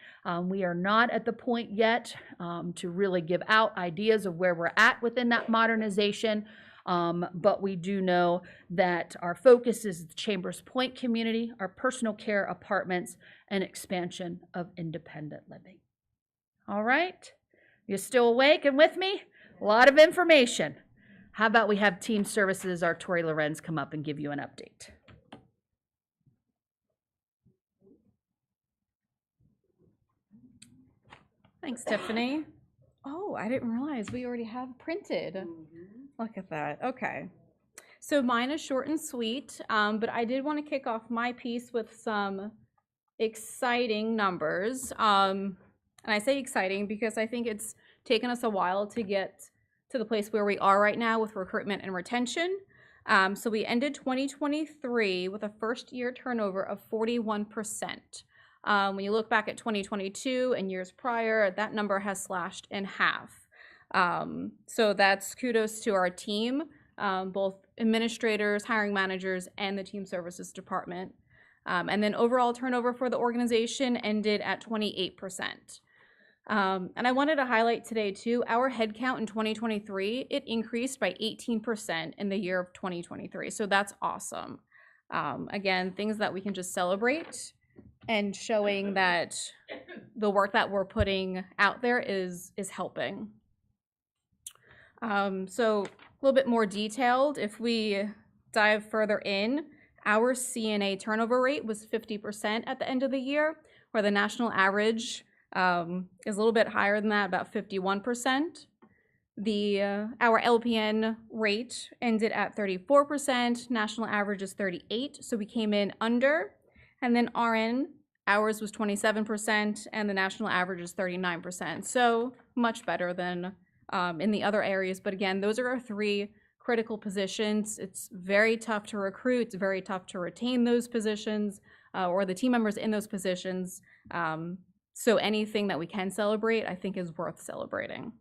We are not at the point yet to really give out ideas of where we're at within that modernization. But we do know that our focus is the Chambers Point community, our personal care apartments, and expansion of independent living. All right, you still awake and with me? A lot of information. How about we have Team Services, our Tori Lorenz, come up and give you an update. Thanks, Tiffany. Oh, I didn't realize we already have printed. Look at that. Okay. So mine is short and sweet, but I did want to kick off my piece with some exciting numbers. And I say exciting because I think it's taken us a while to get to the place where we are right now with recruitment and retention. So we ended 2023 with a first-year turnover of 41%. When you look back at 2022 and years prior, that number has slashed in half. So that's kudos to our team, both administrators, hiring managers, and the team services department. And then overall turnover for the organization ended at 28%. And I wanted to highlight today too, our headcount in 2023, it increased by 18% in the year of 2023. So that's awesome. Again, things that we can just celebrate and showing that the work that we're putting out there is helping. So a little bit more detailed, if we dive further in, our CNA turnover rate was 50% at the end of the year, where the national average is a little bit higher than that, about 51%. Our LPN rate ended at 34%, national average is 38%, so we came in under. And then RN, ours was 27%, and the national average is 39%. So much better than in the other areas. But again, those are our three critical positions. It's very tough to recruit. It's very tough to retain those positions or the team members in those positions. So anything that we can celebrate, I think, is worth celebrating.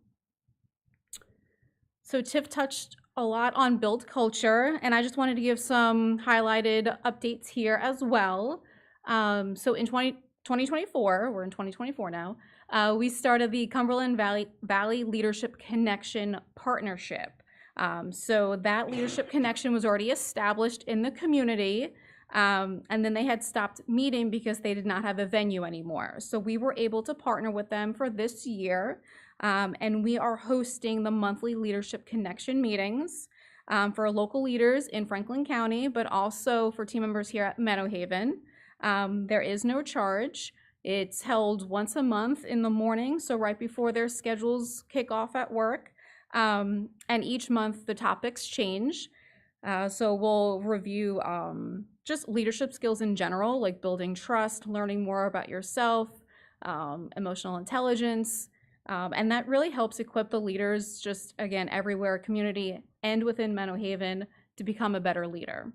So Tiff touched a lot on build culture, and I just wanted to give some highlighted updates here as well. So in 2024, we're in 2024 now, we started the Cumberland Valley Leadership Connection Partnership. So that leadership connection was already established in the community, and then they had stopped meeting because they did not have a venue anymore. So we were able to partner with them for this year, and we are hosting the monthly Leadership Connection meetings for local leaders in Franklin County, but also for team members here at Menno Haven. There is no charge. It's held once a month in the morning, so right before their schedules kick off at work. And each month the topics change. So we'll review just leadership skills in general, like building trust, learning more about yourself, emotional intelligence, and that really helps equip the leaders just, again, everywhere, community and within Menno Haven to become a better leader.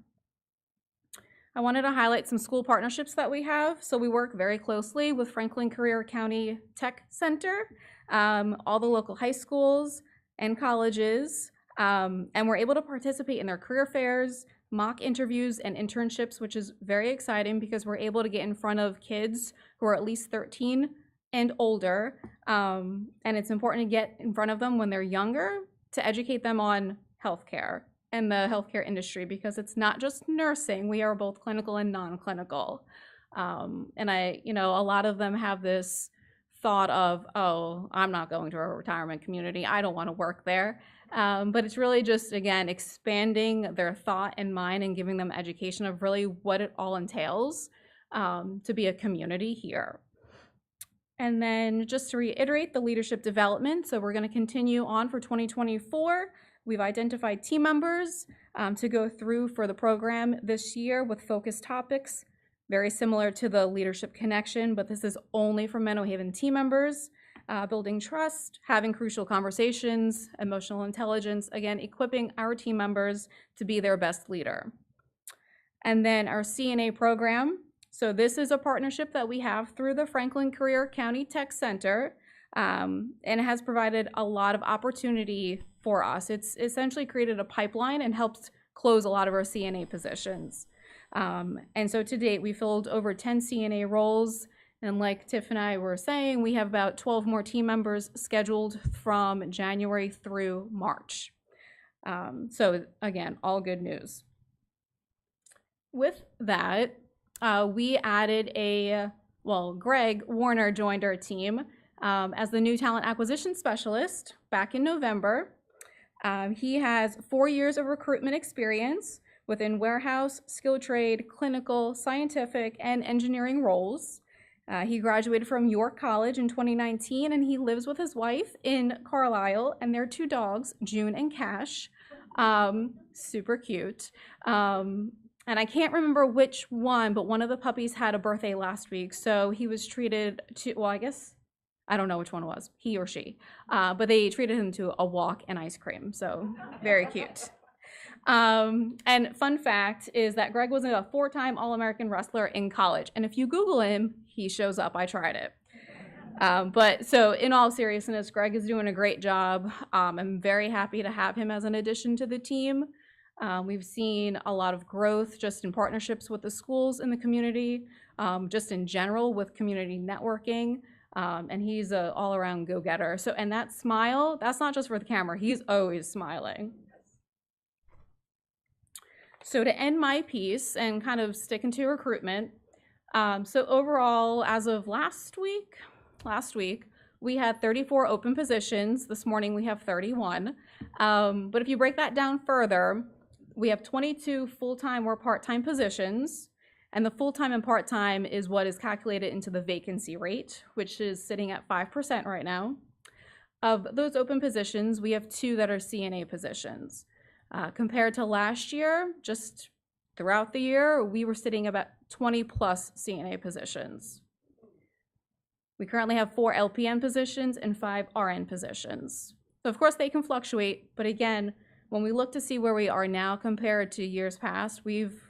I wanted to highlight some school partnerships that we have. So we work very closely with Franklin Career County Tech Center, all the local high schools and colleges, and we're able to participate in their career fairs, mock interviews, and internships, which is very exciting because we're able to get in front of kids who are at least 13 and older, and it's important to get in front of them when they're younger to educate them on healthcare and the healthcare industry, because it's not just nursing. We are both clinical and non-clinical. And a lot of them have this thought of, oh, I'm not going to a retirement community. I don't want to work there. But it's really just, again, expanding their thought and mind and giving them education of really what it all entails to be a community here. And then just to reiterate the leadership development, so we're going to continue on for 2024. We've identified team members to go through for the program this year with focused topics, very similar to the Leadership Connection, but this is only for Menno Haven team members. Building trust, having crucial conversations, emotional intelligence, again, equipping our team members to be their best leader. And then our CNA program. So this is a partnership that we have through the Franklin Career County Tech Center, and it has provided a lot of opportunity for us. It's essentially created a pipeline and helps close a lot of our CNA positions. And so to date, we filled over 10 CNA roles. And like Tiff and I were saying, we have about 12 more team members scheduled from January through March. So again, all good news. With that, we added Greg Warner joined our team as the new talent acquisition specialist back in November. He has 4 years of recruitment experience within warehouse, skilled trade, clinical, scientific, and engineering roles. He graduated from York College in 2019, and he lives with his wife in Carlisle and their 2 dogs, June and Cash. Super cute. And I can't remember which one, but one of the puppies had a birthday last week, so he was treated to, well, I guess, I don't know which one it was, he or she, but they treated him to a walk and ice cream, so very cute. And fun fact is that Greg was a 4-time All-American wrestler in college. And if you Google him, he shows up. I tried it. But so in all seriousness, Greg is doing a great job. I'm very happy to have him as an addition to the team. We've seen a lot of growth just in partnerships with the schools in the community, just in general with community networking. And he's an all-around go-getter. So, and that smile, that's not just for the camera. He's always smiling. So to end my piece and kind of sticking to recruitment, so overall, as of last week, we had 34 open positions. This morning we have 31. But if you break that down further, we have 22 full-time or part-time positions, and the full-time and part-time is what is calculated into the vacancy rate, which is sitting at 5% right now. Of those open positions, we have 2 that are CNA positions. Compared to last year, just throughout the year, we were sitting about 20 plus CNA positions. We currently have 4 LPN positions and 5 RN positions. So of course they can fluctuate, but again, when we look to see where we are now compared to years past, we've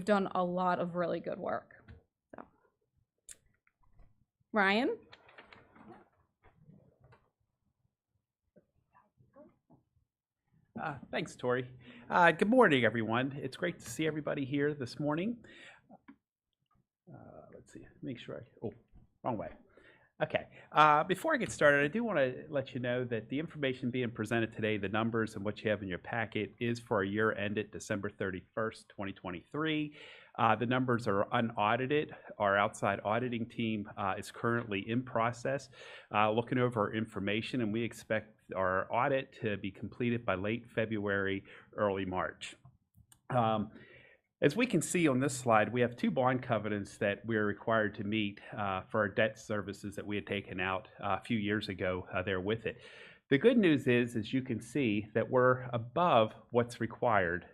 done a lot of really good work. So, Ryan? Thanks, Tori. Good morning, everyone. It's great to see everybody here this morning. Let's see, make sure wrong way. Okay, before I get started, I do want to let you know that the information being presented today, the numbers and what you have in your packet, is for a year ended December 31st, 2023. The numbers are unaudited. Our outside auditing team is currently in process looking over our information, and we expect our audit to be completed by late February, early March. As we can see on this slide, we have 2 bond covenants that we're required to meet for our debt services that we had taken out a few years ago there with it. The good news is, as you can see, that we're above what's required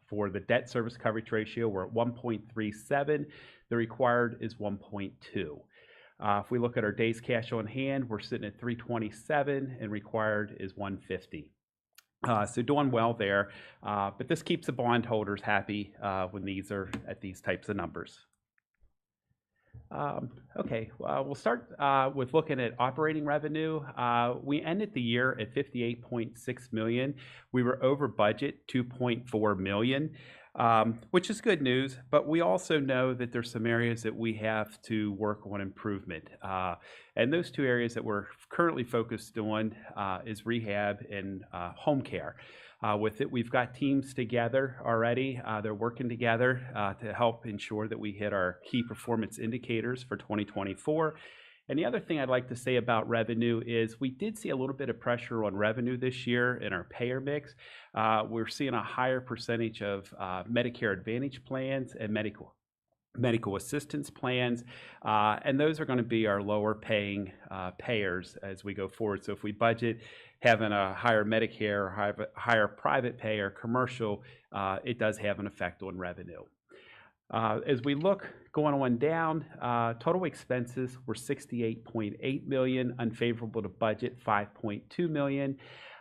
for the debt service coverage ratio. We're at 1.37. The required is 1.2. If we look at our days cash on hand, we're sitting at 327, and required is 150. So doing well there, but this keeps the bondholders happy when these are at these types of numbers. Okay, we'll start with looking at operating revenue. We ended the year at $58.6 million. We were over budget, $2.4 million. Which is good news, but we also know that there's some areas that we have to work on improvement. And those 2 areas that we're currently focused on is rehab and home care. With it, we've got teams together already. They're working together to help ensure that we hit our key performance indicators for 2024. And the other thing I'd like to say about revenue is we did see a little bit of pressure on revenue this year in our payer mix. We're seeing a higher percentage of Medicare Advantage plans and medical assistance plans, and those are going to be our lower paying payers as we go forward. So if we budget having a higher Medicare or higher private payer commercial, it does have an effect on revenue. As we look going on down, total expenses were $68.8 million, unfavorable to budget $5.2 million.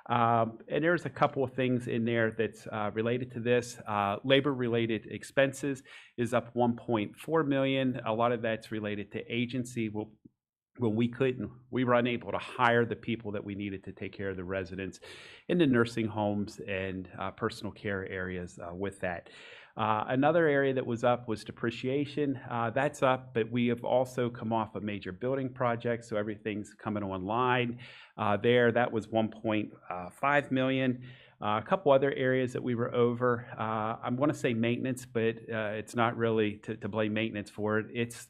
And there's a couple of things in there that's related to this. Labor-related expenses is up $1.4 million. A lot of that's related to agency. When we were unable to hire the people that we needed to take care of the residents in the nursing homes and personal care areas with that. Another area that was up was depreciation. That's up, but we have also come off a major building project, so everything's coming online there. That was $1.5 million. A couple other areas that we were over. I'm going to say maintenance, but it's not really to blame maintenance for it. It's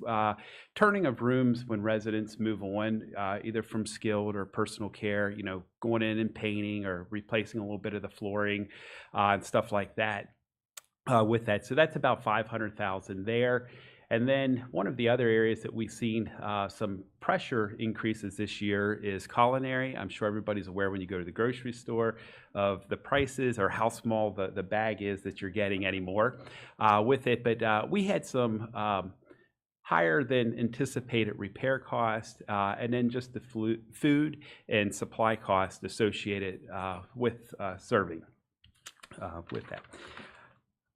turning of rooms when residents move on, either from skilled or personal care, going in and painting or replacing a little bit of the flooring and stuff like that. With that. So that's about $500,000 there. And then one of the other areas that we've seen some pressure increases this year is culinary. I'm sure everybody's aware when you go to the grocery store of the prices or how small the bag is that you're getting anymore with it. But we had some higher than anticipated repair costs and then just the food and supply costs associated with serving with that.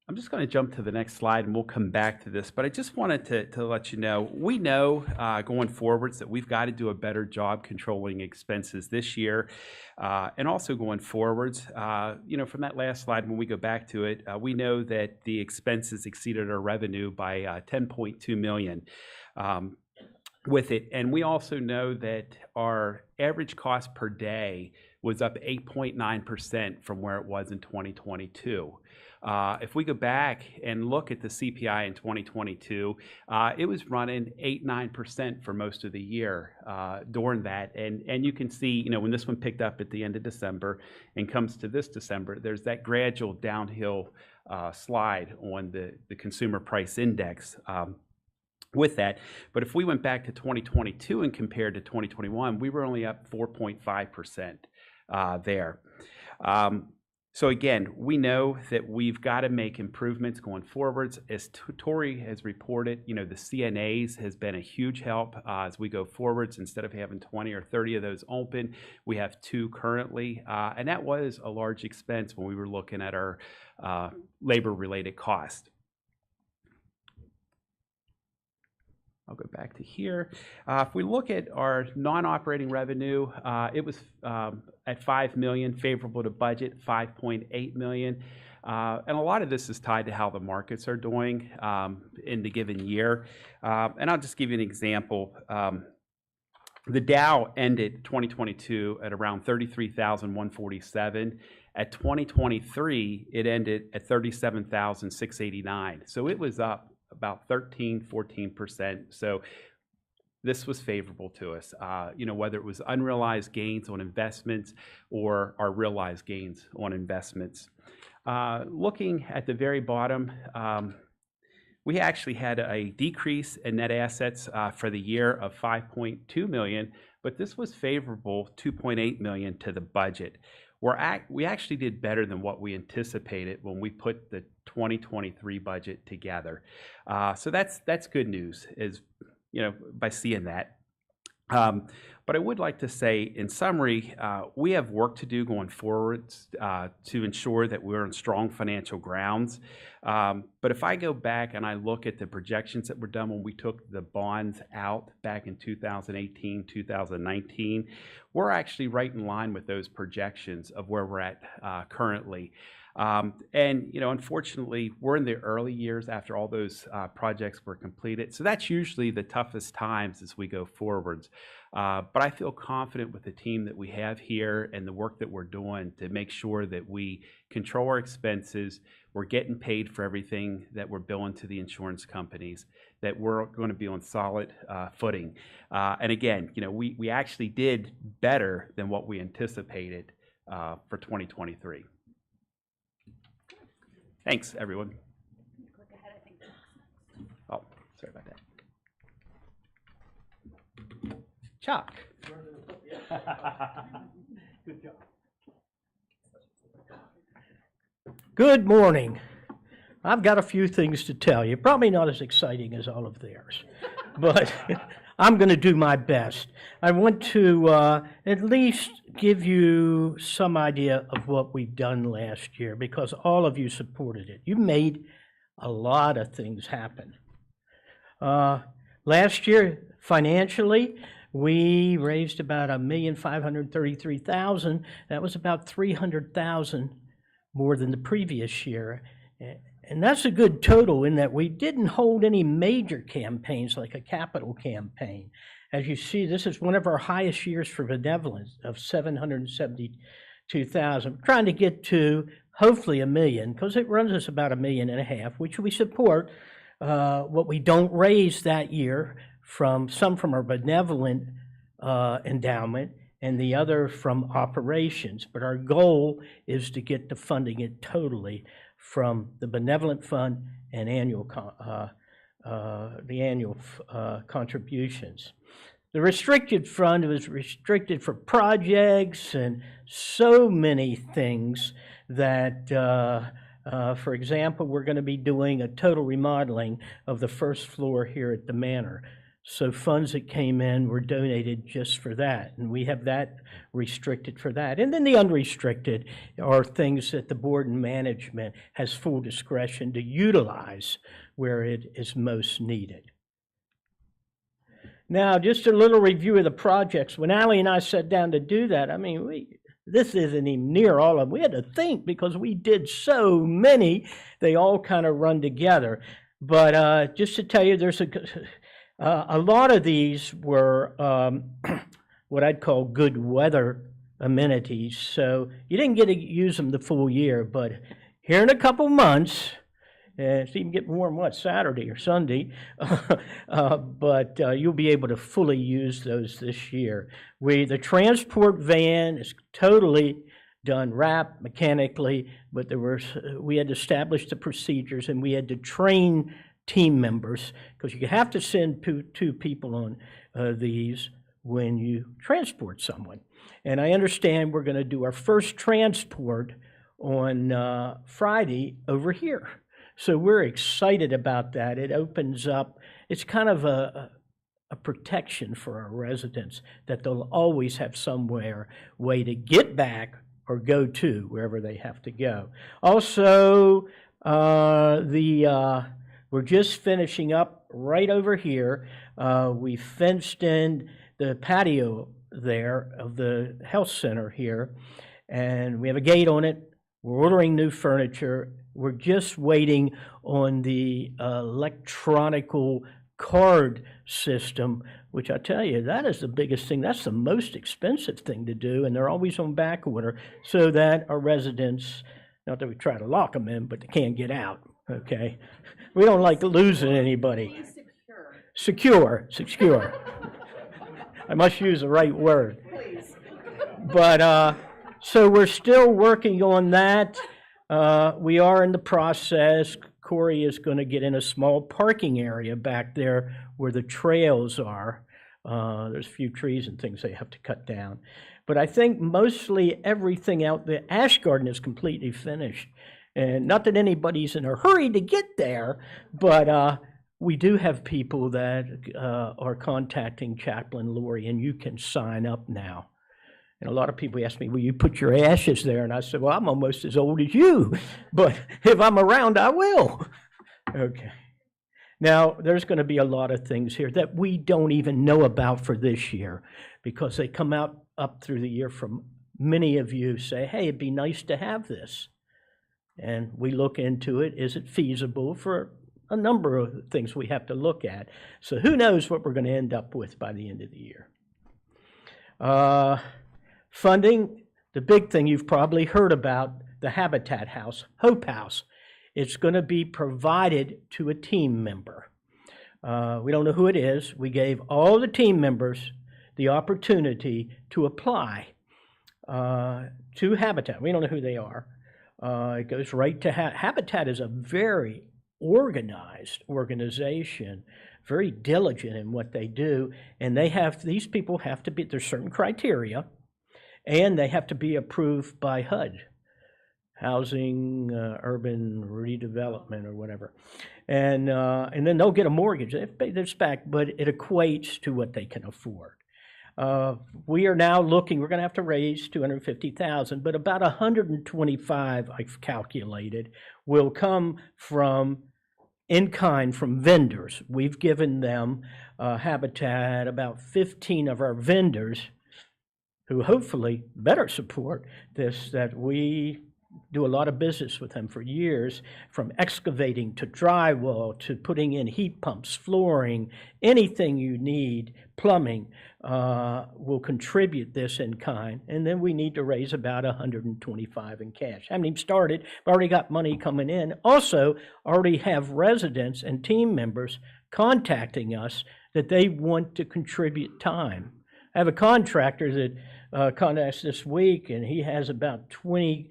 I'm just going to jump to the next slide and we'll come back to this, but I just wanted to let you know, we know going forwards that we've got to do a better job controlling expenses this year and also going forwards. From that last slide, when we go back to it, we know that the expenses exceeded our revenue by $10.2 million. With it. And we also know that our average cost per day was up 8.9% from where it was in 2022. If we go back and look at the CPI in 2022, it was running 8-9% for most of the year during that. And you can see, when this one picked up at the end of December and comes to this December, there's that gradual downhill slide on the consumer price index. With that, but if we went back to 2022 and compared to 2021, we were only up 4.5% there. So again, we know that we've got to make improvements going forwards. As Tori has reported, the CNAs has been a huge help as we go forwards. Instead of having 20 or 30 of those open, we have 2 currently, and that was a large expense when we were looking at our labor-related costs. I'll go back to here. If we look at our non-operating revenue, it was at $5 million, favorable to budget, $5.8 million. And a lot of this is tied to how the markets are doing in the given year. And I'll just give you an example. The Dow ended 2022 at around 33,147. At 2023, it ended at 37,689. So it was up about 14%. So this was favorable to us, whether it was unrealized gains on investments or our realized gains on investments. Looking at the very bottom, we actually had a decrease in net assets for the year of $5.2 million, but this was favorable $2.8 million to the budget. We actually did better than what we anticipated when we put the 2023 budget together. So that's good news, by seeing that. But I would like to say, in summary, we have work to do going forward to ensure that we're on strong financial grounds. But if I go back and I look at the projections that were done when we took the bonds out back in 2018, 2019, we're actually right in line with those projections of where we're at currently. Unfortunately, we're in the early years after all those projects were completed. So that's usually the toughest times as we go forwards. But I feel confident with the team that we have here and the work that we're doing to make sure that we control our expenses. We're getting paid for everything that we're billing to the insurance companies, that we're going to be on solid footing. And again, we actually did better than what we anticipated for 2023. Thanks, everyone. Oh, sorry about that. Chuck. Good job. Good morning. I've got a few things to tell you, probably not as exciting as all of theirs, but I'm going to do my best. I want to at least give you some idea of what we've done last year because all of you supported it. You made a lot of things happen. Last year, financially, we raised about $1,533,000. That was about $300,000 more than the previous year. And that's a good total in that we didn't hold any major campaigns like a capital campaign. As you see, this is one of our highest years for benevolence of $772,000. We're trying to get to hopefully $1 million because it runs us about $1.5 million, which we support. What we don't raise that year from our benevolent endowment and the other from operations. But our goal is to get to funding it totally from the benevolent fund and the annual contributions. The restricted fund was restricted for projects and so many things that, for example, we're going to be doing a total remodeling of the first floor here at the Manor. So funds that came in were donated just for that, and we have that restricted for that. And then the unrestricted are things that the board and management has full discretion to utilize where it is most needed. Now, just a little review of the projects. When Allie and I sat down to do that, I mean, this isn't even near all of them. We had to think because we did so many, they all kind of run together. But just to tell you, there's a lot of these were what I'd call good weather amenities. So you didn't get to use them the full year, but here in a couple months, it's even getting warm, Saturday or Sunday, but you'll be able to fully use those this year. The transport van is totally done wrapped mechanically, but we had to establish the procedures and we had to train team members because you have to send two people on these when you transport someone. And I understand we're going to do our first transport on Friday over here. So we're excited about that. It opens up, it's kind of a protection for our residents that they'll always have way to get back or go to wherever they have to go. Also, we're just finishing up right over here. We fenced in the patio there of the health center here, and we have a gate on it. We're ordering new furniture. We're just waiting on the electronical card system, which I tell you, that is the biggest thing. That's the most expensive thing to do, and they're always on back order so that our residents, not that we try to lock them in, but they can't get out, okay? We don't like losing anybody. Secure. I must use the right word. Please. But, so we're still working on that. We are in the process. Corey is going to get in a small parking area back there where the trails are. There's a few trees and things they have to cut down. But I think mostly everything out there, Ash Garden is completely finished. And not that anybody's in a hurry to get there, but we do have people that are contacting Chaplain Lori, and you can sign up now. And a lot of people ask me, will you put your ashes there? And I said, well, I'm almost as old as you, but if I'm around, I will. Okay. Now, there's going to be a lot of things here that we don't even know about for this year because they come out up through the year from many of you say, hey, it'd be nice to have this. And we look into it. Is it feasible for a number of things we have to look at? So who knows what we're going to end up with by the end of the year. Funding, the big thing you've probably heard about, the Habitat House, Hope House. It's going to be provided to a team member. We don't know who it is. We gave all the team members the opportunity to apply to Habitat. We don't know who they are. It goes right to Habitat is a very organized organization, very diligent in what they do, and these people have to be, there's certain criteria, and they have to be approved by HUD, Housing, Urban Redevelopment, or whatever. And then they'll get a mortgage. They have to pay this back, but it equates to what they can afford. We are now looking, we're going to have to raise $250,000, but about $125,000, I've calculated, will come from in kind from vendors. We've given them Habitat, about 15 of our vendors who hopefully better support this, that we do a lot of business with them for years, from excavating to drywall to putting in heat pumps, flooring, anything you need, plumbing, will contribute this in kind. And then we need to raise about $125,000 in cash. Haven't even started, but already got money coming in. Also, already have residents and team members contacting us that they want to contribute time. I have a contractor that contacts this week, and he has about 20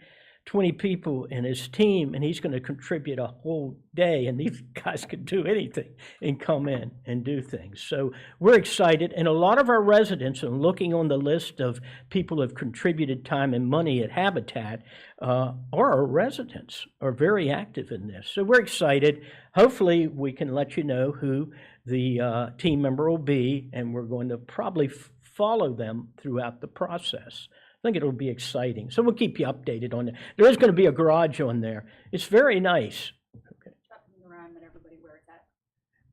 people in his team, and he's going to contribute a whole day, and these guys can do anything and come in and do things. So we're excited, and a lot of our residents, and looking on the list of people who have contributed time and money at Habitat, our residents are very active in this. So we're excited. Hopefully we can let you know who the team member will be, and we're going to probably follow them throughout the process. I think it'll be exciting. So we'll keep you updated on that. There is going to be a garage on there. It's very nice. Okay. Remind everybody where it's at.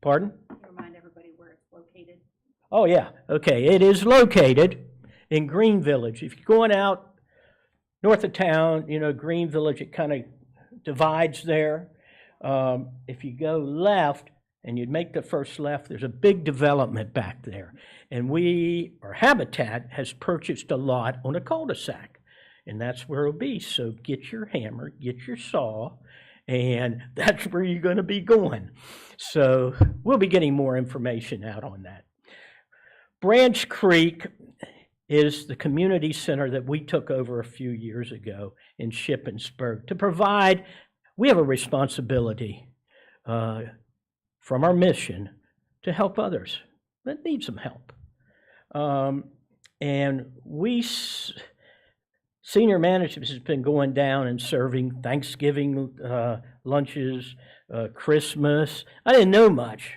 Pardon? Remind everybody where it's located. Oh, yeah. Okay. It is located in Green Village. If you're going out north of town, Green Village, it kind of divides there. If you go left, and you'd make the first left, there's a big development back there. And Habitat has purchased a lot on a cul-de-sac, and that's where it'll be. So get your hammer, get your saw, and that's where you're going to be going. So we'll be getting more information out on that. Branch Creek is the community center that we took over a few years ago in Shippensburg to provide. We have a responsibility from our mission to help others that need some help. And senior management has been going down and serving Thanksgiving lunches, Christmas. I didn't know much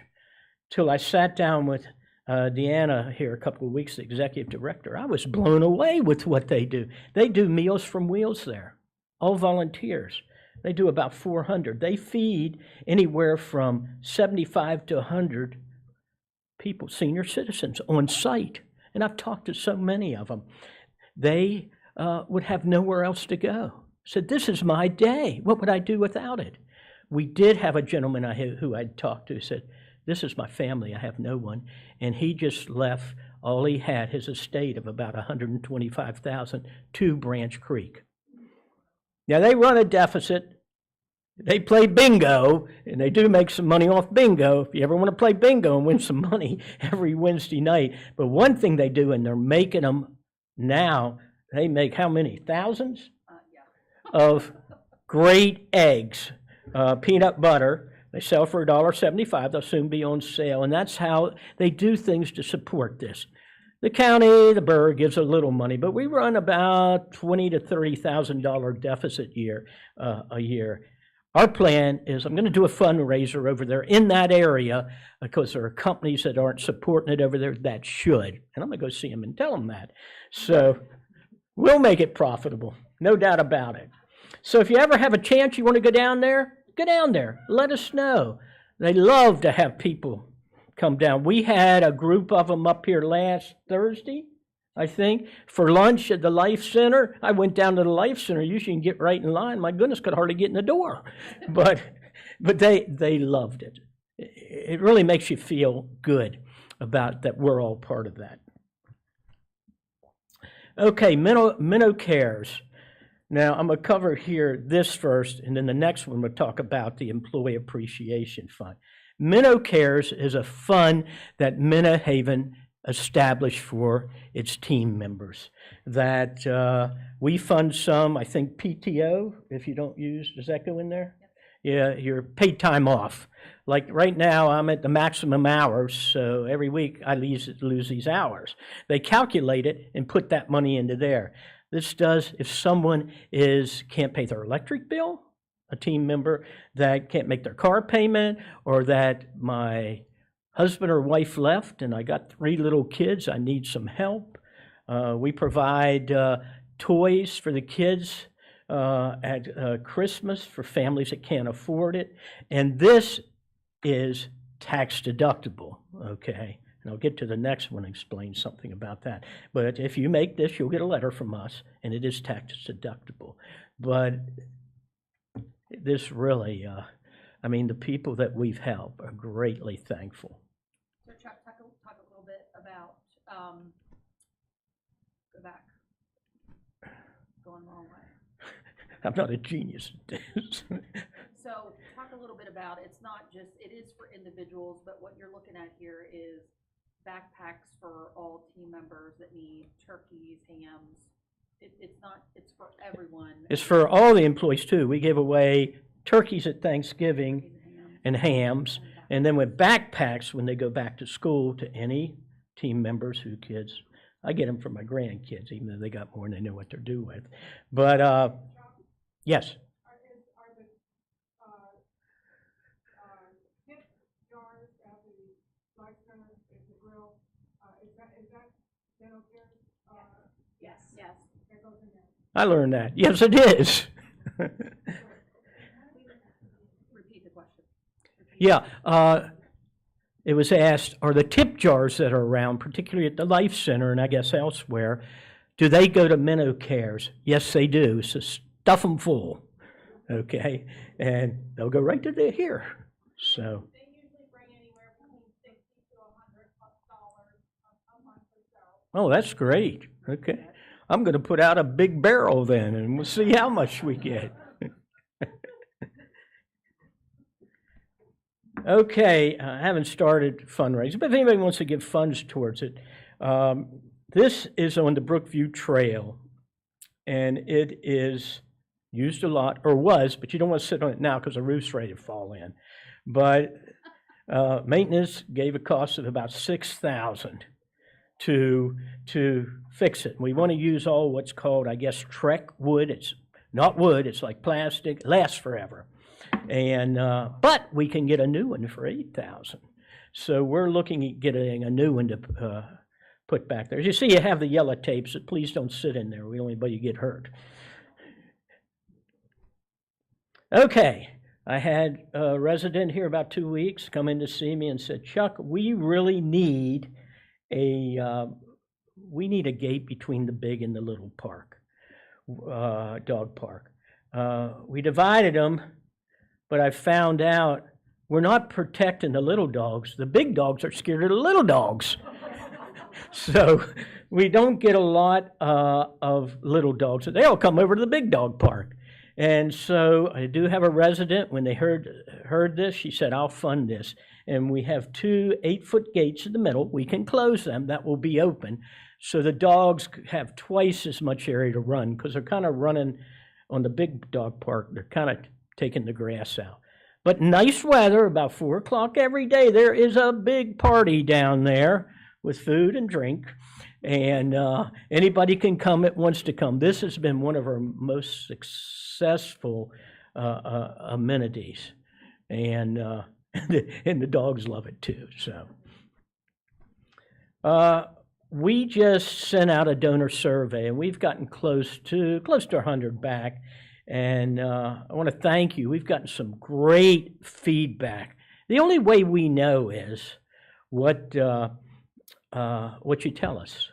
till I sat down with Deanna here a couple of weeks, the executive director. I was blown away with what they do. They do Meals from Wheels there, all volunteers. They do about 400. They feed anywhere from 75 to 100 people, senior citizens, on site. And I've talked to so many of them. They would have nowhere else to go. Said, this is my day. What would I do without it? We did have a gentleman who I'd talked to said, this is my family. I have no one. And he just left all he had, his estate of about $125,000, to Branch Creek. Now, they run a deficit. They play bingo, and they do make some money off bingo. If you ever want to play bingo and win some money every Wednesday night. But one thing they do, and they're making them now, they make how many? Thousands of great eggs, peanut butter. They sell for $1.75. They'll soon be on sale. And that's how they do things to support this. The county, the borough gives a little money, but we run about $20,000 to $30,000 deficit a year. Our plan is I'm going to do a fundraiser over there in that area because there are companies that aren't supporting it over there that should. And I'm going to go see them and tell them that. So we'll make it profitable, no doubt about it. So if you ever have a chance you want to go down there, let us know. They love to have people come down. We had a group of them up here last Thursday, I think, for lunch at the Life Center. I went down to the Life Center. Usually you can get right in line. My goodness, could hardly get in the door. But they loved it. It really makes you feel good about that we're all part of that. Okay, Menno Cares. Now, I'm going to cover here this first, and then the next one we'll talk about the Employee Appreciation Fund. Menno Cares is a fund that Menno Haven established for its team members. That we fund some, I think PTO, if you don't use, does that go in there? Yeah, your paid time off. Like right now, I'm at the maximum hours, so every week I lose these hours. They calculate it and put that money into there. This does, if someone can't pay their electric bill, a team member that can't make their car payment, or that my husband or wife left and I got 3 little kids, I need some help. We provide toys for the kids at Christmas for families that can't afford it. And this is tax deductible, okay? And I'll get to the next one and explain something about that. But if you make this, you'll get a letter from us, and it is tax deductible. But this really, I mean, the people that we've helped are greatly thankful. So Chuck, talk a little bit about, go back, going the wrong way. I'm not a genius at this. So talk a little bit about, it's not just, it is for individuals, but what you're looking at here is backpacks for all team members that need turkeys, hams. It's not, it's for everyone. It's for all the employees too. We give away turkeys at Thanksgiving and hams, and then with backpacks when they go back to school to any team members who kids. I get them for my grandkids, even though they got more and they know what they're doing with. But yes. Yes. I learned that. Yes, it is. Repeat the question. Yeah. It was asked, are the tip jars that are around, particularly at the Life Center and I guess elsewhere, do they go to Menno Cares? Yes, they do. So stuff them full, okay? And they'll go right to here. So. They usually bring anywhere between $60 to $100+ a month or so. Oh, that's great. Okay. I'm going to put out a big barrel then, and we'll see how much we get. Okay, I haven't started fundraising, but if anybody wants to give funds towards it, this is on the Brookview Trail, and it is used a lot, or was, but you don't want to sit on it now because the roof's ready to fall in. But maintenance gave a cost of about $6,000 to fix it. We want to use all what's called, I guess, Trek wood. It's not wood, it's like plastic, it lasts forever. And but we can get a new one for $8,000. So we're looking at getting a new one to put back there. As you see, you have the yellow tapes. So please don't sit in there. We don't want anybody to get hurt. Okay, I had a resident here about 2 weeks come in to see me and said, Chuck, we really need a gate between the big and the little park, dog park. We divided them. But I found out we're not protecting the little dogs. The big dogs are scared of the little dogs. So we don't get a lot of little dogs. They all come over to the big dog park. And so I do have a resident, when they heard this, she said, I'll fund this. And we have 2 8-foot gates in the middle. We can close them. That will be open. So the dogs have twice as much area to run because they're kind of running on the big dog park. They're kind of taking the grass out. But nice weather, about 4 o'clock every day, there is a big party down there with food and drink. And anybody can come that wants to come. This has been one of our most successful amenities. And the dogs love it too. So we just sent out a donor survey, and we've gotten close to 100 back. And I want to thank you. We've gotten some great feedback. The only way we know is what you tell us.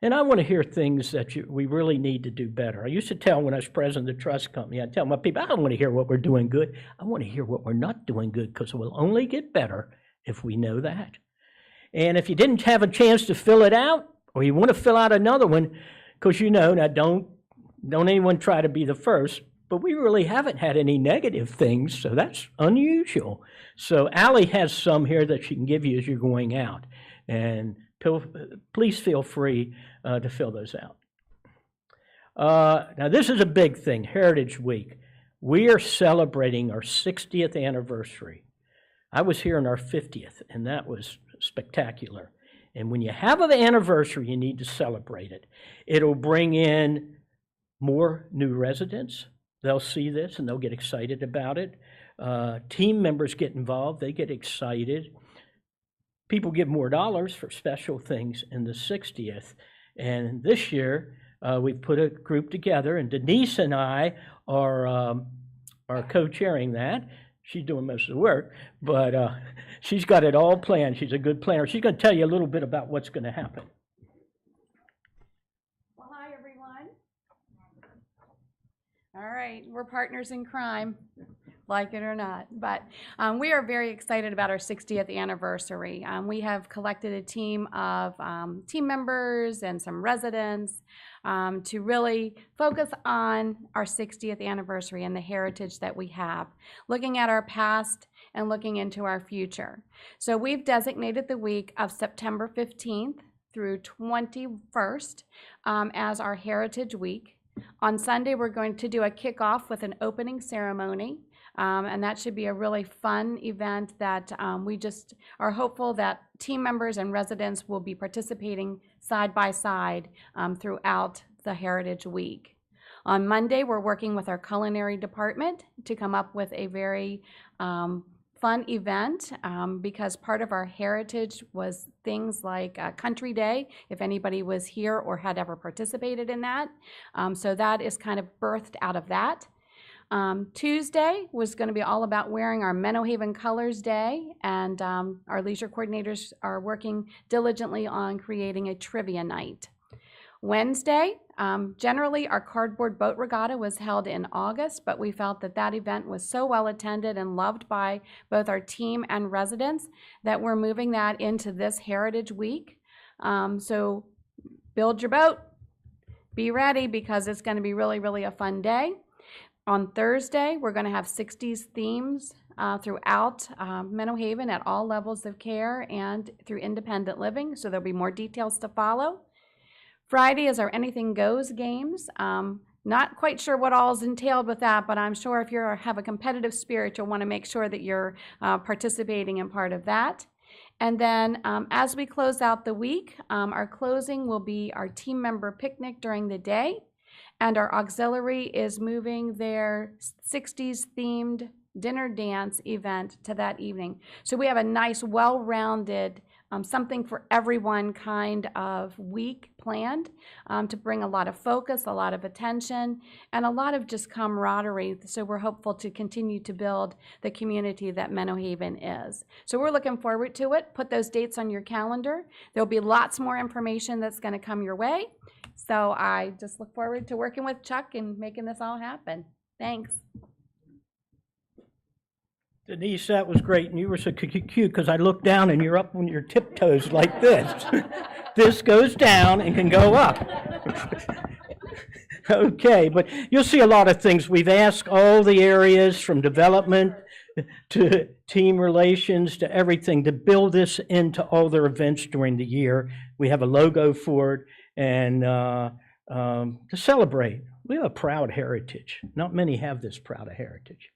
And I want to hear things that we really need to do better. I used to tell when I was president of the trust company, I'd tell my people, I don't want to hear what we're doing good. I want to hear what we're not doing good because we'll only get better if we know that. And if you didn't have a chance to fill it out, or you want to fill out another one, because now don't anyone try to be the first. but we really haven't had any negative things, so that's unusual. So Allie has some here that she can give you as you're going out, and please feel free to fill those out. Now this is a big thing, Heritage Week. We are celebrating our 60th anniversary. I was here on our 50th, and that was spectacular. And when you have an anniversary, you need to celebrate it. It'll bring in more new residents. They'll see this and they'll get excited about it. Team members get involved, they get excited. People give more dollars for special things in the 60th. And this year, we've put a group together, and Denise and I are co-chairing that. She's doing most of the work, but she's got it all planned. She's a good planner. She's going to tell you a little bit about what's going to happen. Well, hi, everyone. All right, we're partners in crime, like it or not. But we are very excited about our 60th anniversary. We have collected a team of team members and some residents to really focus on our 60th anniversary and the heritage that we have, looking at our past and looking into our future. So we've designated the week of September 15th through 21st as our Heritage Week. On Sunday, we're going to do a kickoff with an opening ceremony. And that should be a really fun event that we just are hopeful that team members and residents will be participating side by side throughout the Heritage Week. On Monday, we're working with our culinary department to come up with a very fun event because part of our heritage was things like Country Day, if anybody was here or had ever participated in that. So that is kind of birthed out of that. Tuesday was going to be all about wearing our Menno Haven Colors Day, and our leisure coordinators are working diligently on creating a trivia night. Wednesday, generally our cardboard boat regatta was held in August, but we felt that that event was so well attended and loved by both our team and residents that we're moving that into this Heritage Week. So build your boat, be ready, because it's going to be really, really a fun day. On Thursday, we're going to have 60s themes throughout Menno Haven at all levels of care and through independent living, so there'll be more details to follow. Friday is our Anything Goes games. Not quite sure what all is entailed with that, but I'm sure if you have a competitive spirit, you'll want to make sure that you're participating in part of that. And then as we close out the week, our closing will be our team member picnic during the day. And our auxiliary is moving their 60s themed dinner dance event to that evening. So we have a nice, well-rounded, something for everyone kind of week planned to bring a lot of focus, a lot of attention, and a lot of just camaraderie. So we're hopeful to continue to build the community that Menno Haven is. So we're looking forward to it. Put those dates on your calendar. There'll be lots more information that's going to come your way. So I just look forward to working with Chuck and making this all happen. Thanks. Denise, that was great, and you were so cute because I looked down and you're up on your tiptoes like this. This goes down and can go up. Okay, but you'll see a lot of things. We've asked all the areas from development to team relations to everything to build this into all their events during the year. We have a logo for it, and to celebrate. We have a proud heritage. Not many have this proud a heritage.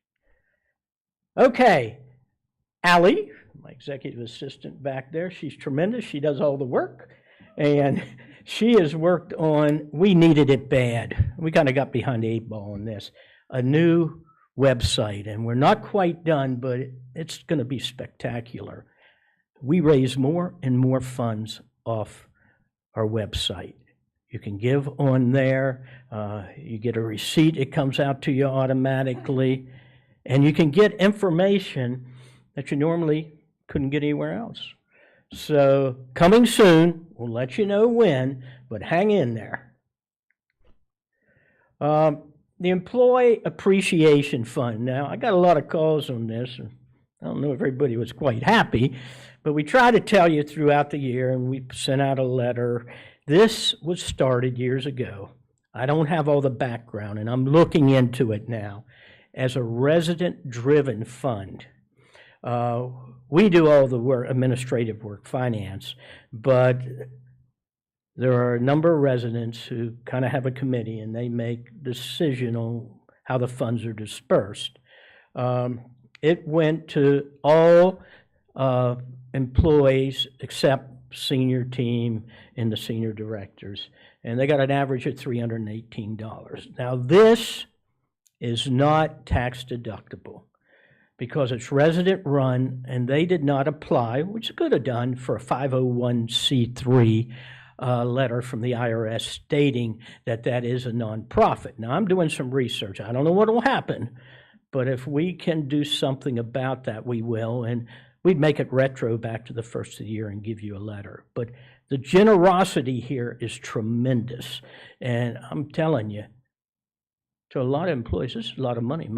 Okay, Allie, my executive assistant back there, she's tremendous. She does all the work, and she has worked on, we needed it bad. We kind of got behind the 8 ball on this, a new website, and we're not quite done, but it's going to be spectacular. We raise more and more funds off our website. You can give on there. You get a receipt. It comes out to you automatically. And you can get information that you normally couldn't get anywhere else. So coming soon, we'll let you know when, but hang in there. The Employee Appreciation Fund. Now, I got a lot of calls on this. And I don't know if everybody was quite happy, but we try to tell you throughout the year, and we sent out a letter. This was started years ago I don't have all the background, and I'm looking into it now, as a resident-driven fund. We do all the work, administrative work, finance, but there are a number of residents who kind of have a committee, and they make decision on how the funds are dispersed. It went to all employees except senior team and the senior directors, and they got an average of $318. Now, this is not tax deductible because it's resident run, and they did not apply, which they could have done, for a 501c3 letter from the IRS stating that that is a nonprofit. Now, I'm doing some research. I don't know what will happen, but if we can do something about that, we will, and we'd make it retro back to the first of the year and give you a letter. But the generosity here is tremendous, and I'm telling you, to a lot of employees, this is a lot of money.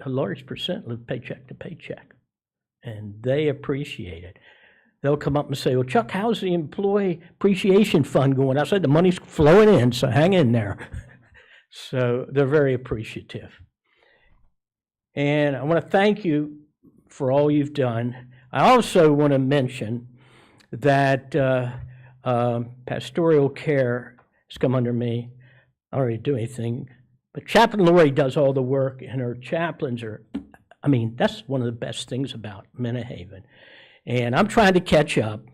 A large percent live paycheck to paycheck, and they appreciate it. They'll come up and say, well, Chuck, how's the employee appreciation fund going? I said, the money's flowing in, so hang in there. So they're very appreciative. And I want to thank you for all you've done. I also want to mention that pastoral care has come under me. I don't really do anything, but Chaplain Lori does all the work, and her chaplains are, I mean, that's one of the best things about Menno. And I'm trying to catch up.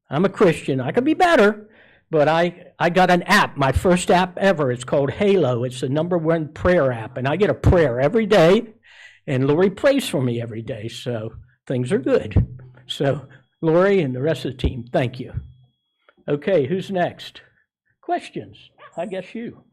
I'm a Christian. I could be better, but I got an app, my first app ever. It's called Halo. It's the #1 prayer app, and I get a prayer every day, and Lori prays for me every day, so things are good. So, Lori and the rest of the team, thank you. Okay, who's next? Questions? I guess you.